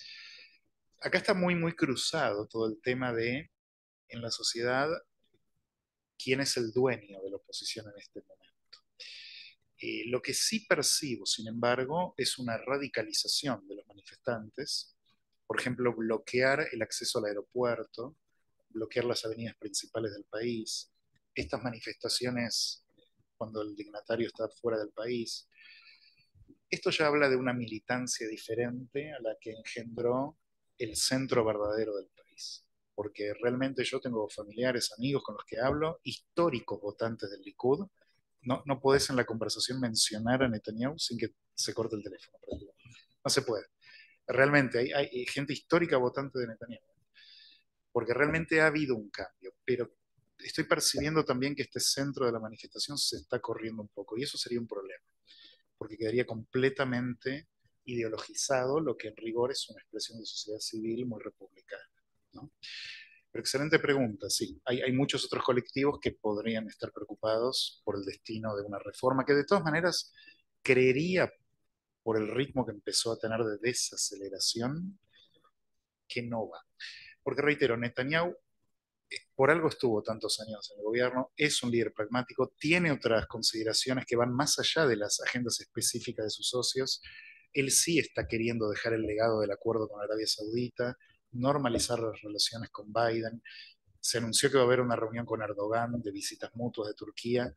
acá está muy, muy cruzado todo el tema de, en la sociedad, quién es el dueño de la oposición en este momento. Lo que sí percibo, sin embargo, es una radicalización de los manifestantes. Por ejemplo, bloquear el acceso al aeropuerto, bloquear las avenidas principales del país, estas manifestaciones cuando el dignatario está fuera del país. Esto ya habla de una militancia diferente a la que engendró el centro verdadero del país. Porque realmente yo tengo familiares, amigos con los que hablo, históricos votantes del Likud. No podés en la conversación mencionar a Netanyahu sin que se corte el teléfono. No se puede. Realmente hay gente histórica votante de Netanyahu. Porque realmente ha habido un cambio. Pero estoy percibiendo también que este centro de la manifestación se está corriendo un poco. Y eso sería un problema. Porque quedaría completamente ideologizado lo que en rigor es una expresión de sociedad civil muy republicana, ¿no? Pero excelente pregunta, sí. Hay muchos otros colectivos que podrían estar preocupados por el destino de una reforma, que de todas maneras creería, por el ritmo que empezó a tener de desaceleración, que no va. Porque reitero, Netanyahu por algo estuvo tantos años en el gobierno, es un líder pragmático, tiene otras consideraciones que van más allá de las agendas específicas de sus socios. Él sí está queriendo dejar el legado del acuerdo con Arabia Saudita, normalizar las relaciones con Biden. Se anunció que va a haber una reunión con Erdogan de visitas mutuas de Turquía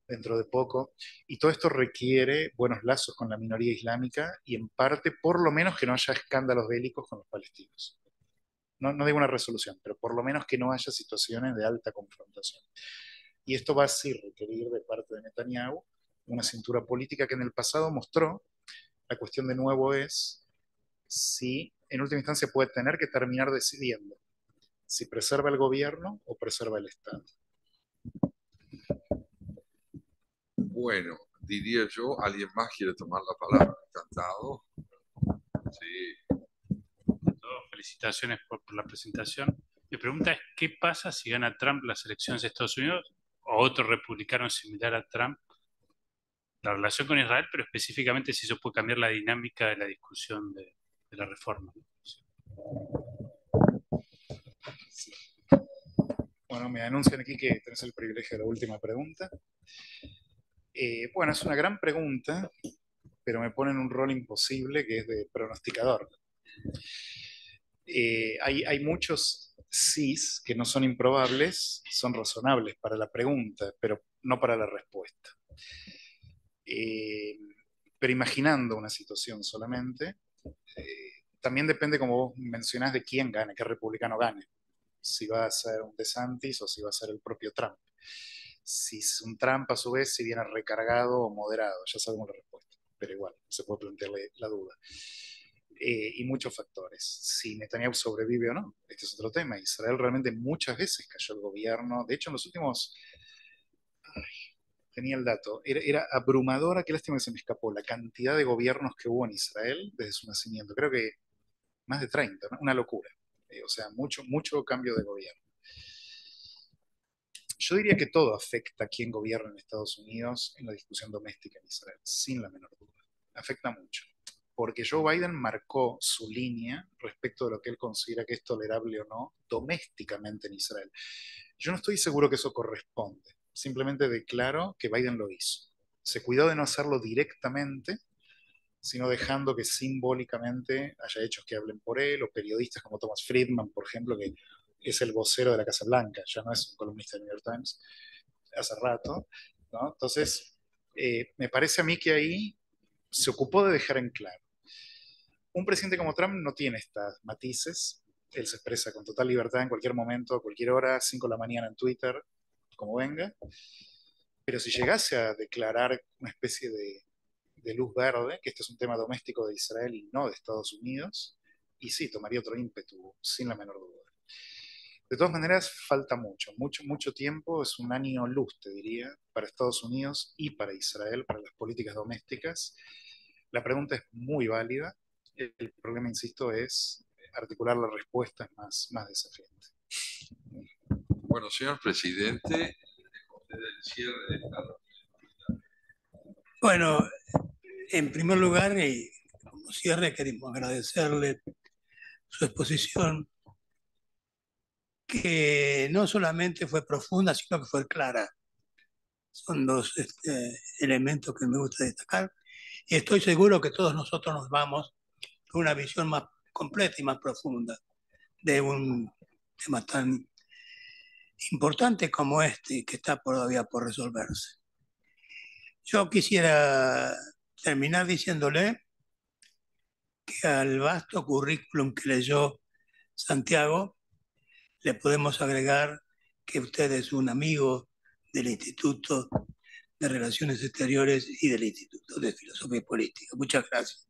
dentro de poco, y todo esto requiere buenos lazos con la minoría islámica y en parte, por lo menos, que no haya escándalos bélicos con los palestinos. No digo una resolución, pero por lo menos que no haya situaciones de alta confrontación. Y esto va a sí requerir de parte de Netanyahu una cintura política que en el pasado mostró. La cuestión de nuevo es si en última instancia puede tener que terminar decidiendo si preserva el gobierno o preserva el Estado. Bueno, diría yo, ¿alguien más quiere tomar la palabra? Encantado. Sí. Felicitaciones por la presentación. Mi pregunta es, ¿qué pasa si gana Trump las elecciones de Estados Unidos o otro republicano similar a Trump? La relación con Israel, pero específicamente si eso puede cambiar la dinámica de la discusión de la reforma. Sí. Bueno, me anuncian aquí que tenés el privilegio de la última pregunta. Bueno, es una gran pregunta, pero me pone en un rol imposible que es de pronosticador. Hay muchos sís que no son improbables, son razonables para la pregunta, pero no para la respuesta. Pero imaginando una situación solamente, también depende, como vos mencionás, de quién gane, qué republicano gane. Si va a ser un DeSantis o si va a ser el propio Trump. Si es un Trump, a su vez, si viene recargado o moderado, ya sabemos la respuesta, pero igual, se puede plantearle la duda. Y muchos factores. Si Netanyahu sobrevive o no, este es otro tema. Israel realmente muchas veces cayó el gobierno. De hecho, en los últimos... tenía el dato. Era abrumadora, qué lástima que se me escapó, la cantidad de gobiernos que hubo en Israel desde su nacimiento. Creo que más de 30, ¿no? Una locura. O sea, mucho cambio de gobierno. Yo diría que todo afecta a quién gobierna en Estados Unidos en la discusión doméstica en Israel, sin la menor duda. Afecta mucho. Porque Joe Biden marcó su línea respecto de lo que él considera que es tolerable o no domésticamente en Israel. Yo no estoy seguro que eso corresponde. Simplemente declaro que Biden lo hizo. Se cuidó de no hacerlo directamente, sino dejando que simbólicamente haya hechos que hablen por él, o periodistas como Thomas Friedman, por ejemplo, que es el vocero de la Casa Blanca, ya no es un columnista del New York Times, hace rato, ¿no? Entonces, me parece a mí que ahí se ocupó de dejar en claro. Un presidente como Trump no tiene estas matices, él se expresa con total libertad en cualquier momento, a cualquier hora, 5 de la mañana en Twitter, como venga, pero si llegase a declarar una especie de luz verde, que este es un tema doméstico de Israel y no de Estados Unidos, y sí, tomaría otro ímpetu, sin la menor duda. De todas maneras, falta mucho tiempo, es un año luz, te diría, para Estados Unidos y para Israel, para las políticas domésticas. La pregunta es muy válida, el problema, insisto, es articular la respuesta es más desafiante. Bueno, señor presidente, el cierre de esta reunión. Bueno, en primer lugar, y como cierre, queremos agradecerle su exposición, que no solamente fue profunda, sino que fue clara. Son dos elementos que me gusta destacar. Y estoy seguro que todos nosotros nos vamos con una visión más completa y más profunda de un tema tan importante como este, que está todavía por resolverse. Yo quisiera terminar diciéndole que al vasto currículum que leyó Santiago, le podemos agregar que usted es un amigo del Instituto de Relaciones Exteriores y del Instituto de Filosofía y Política. Muchas gracias.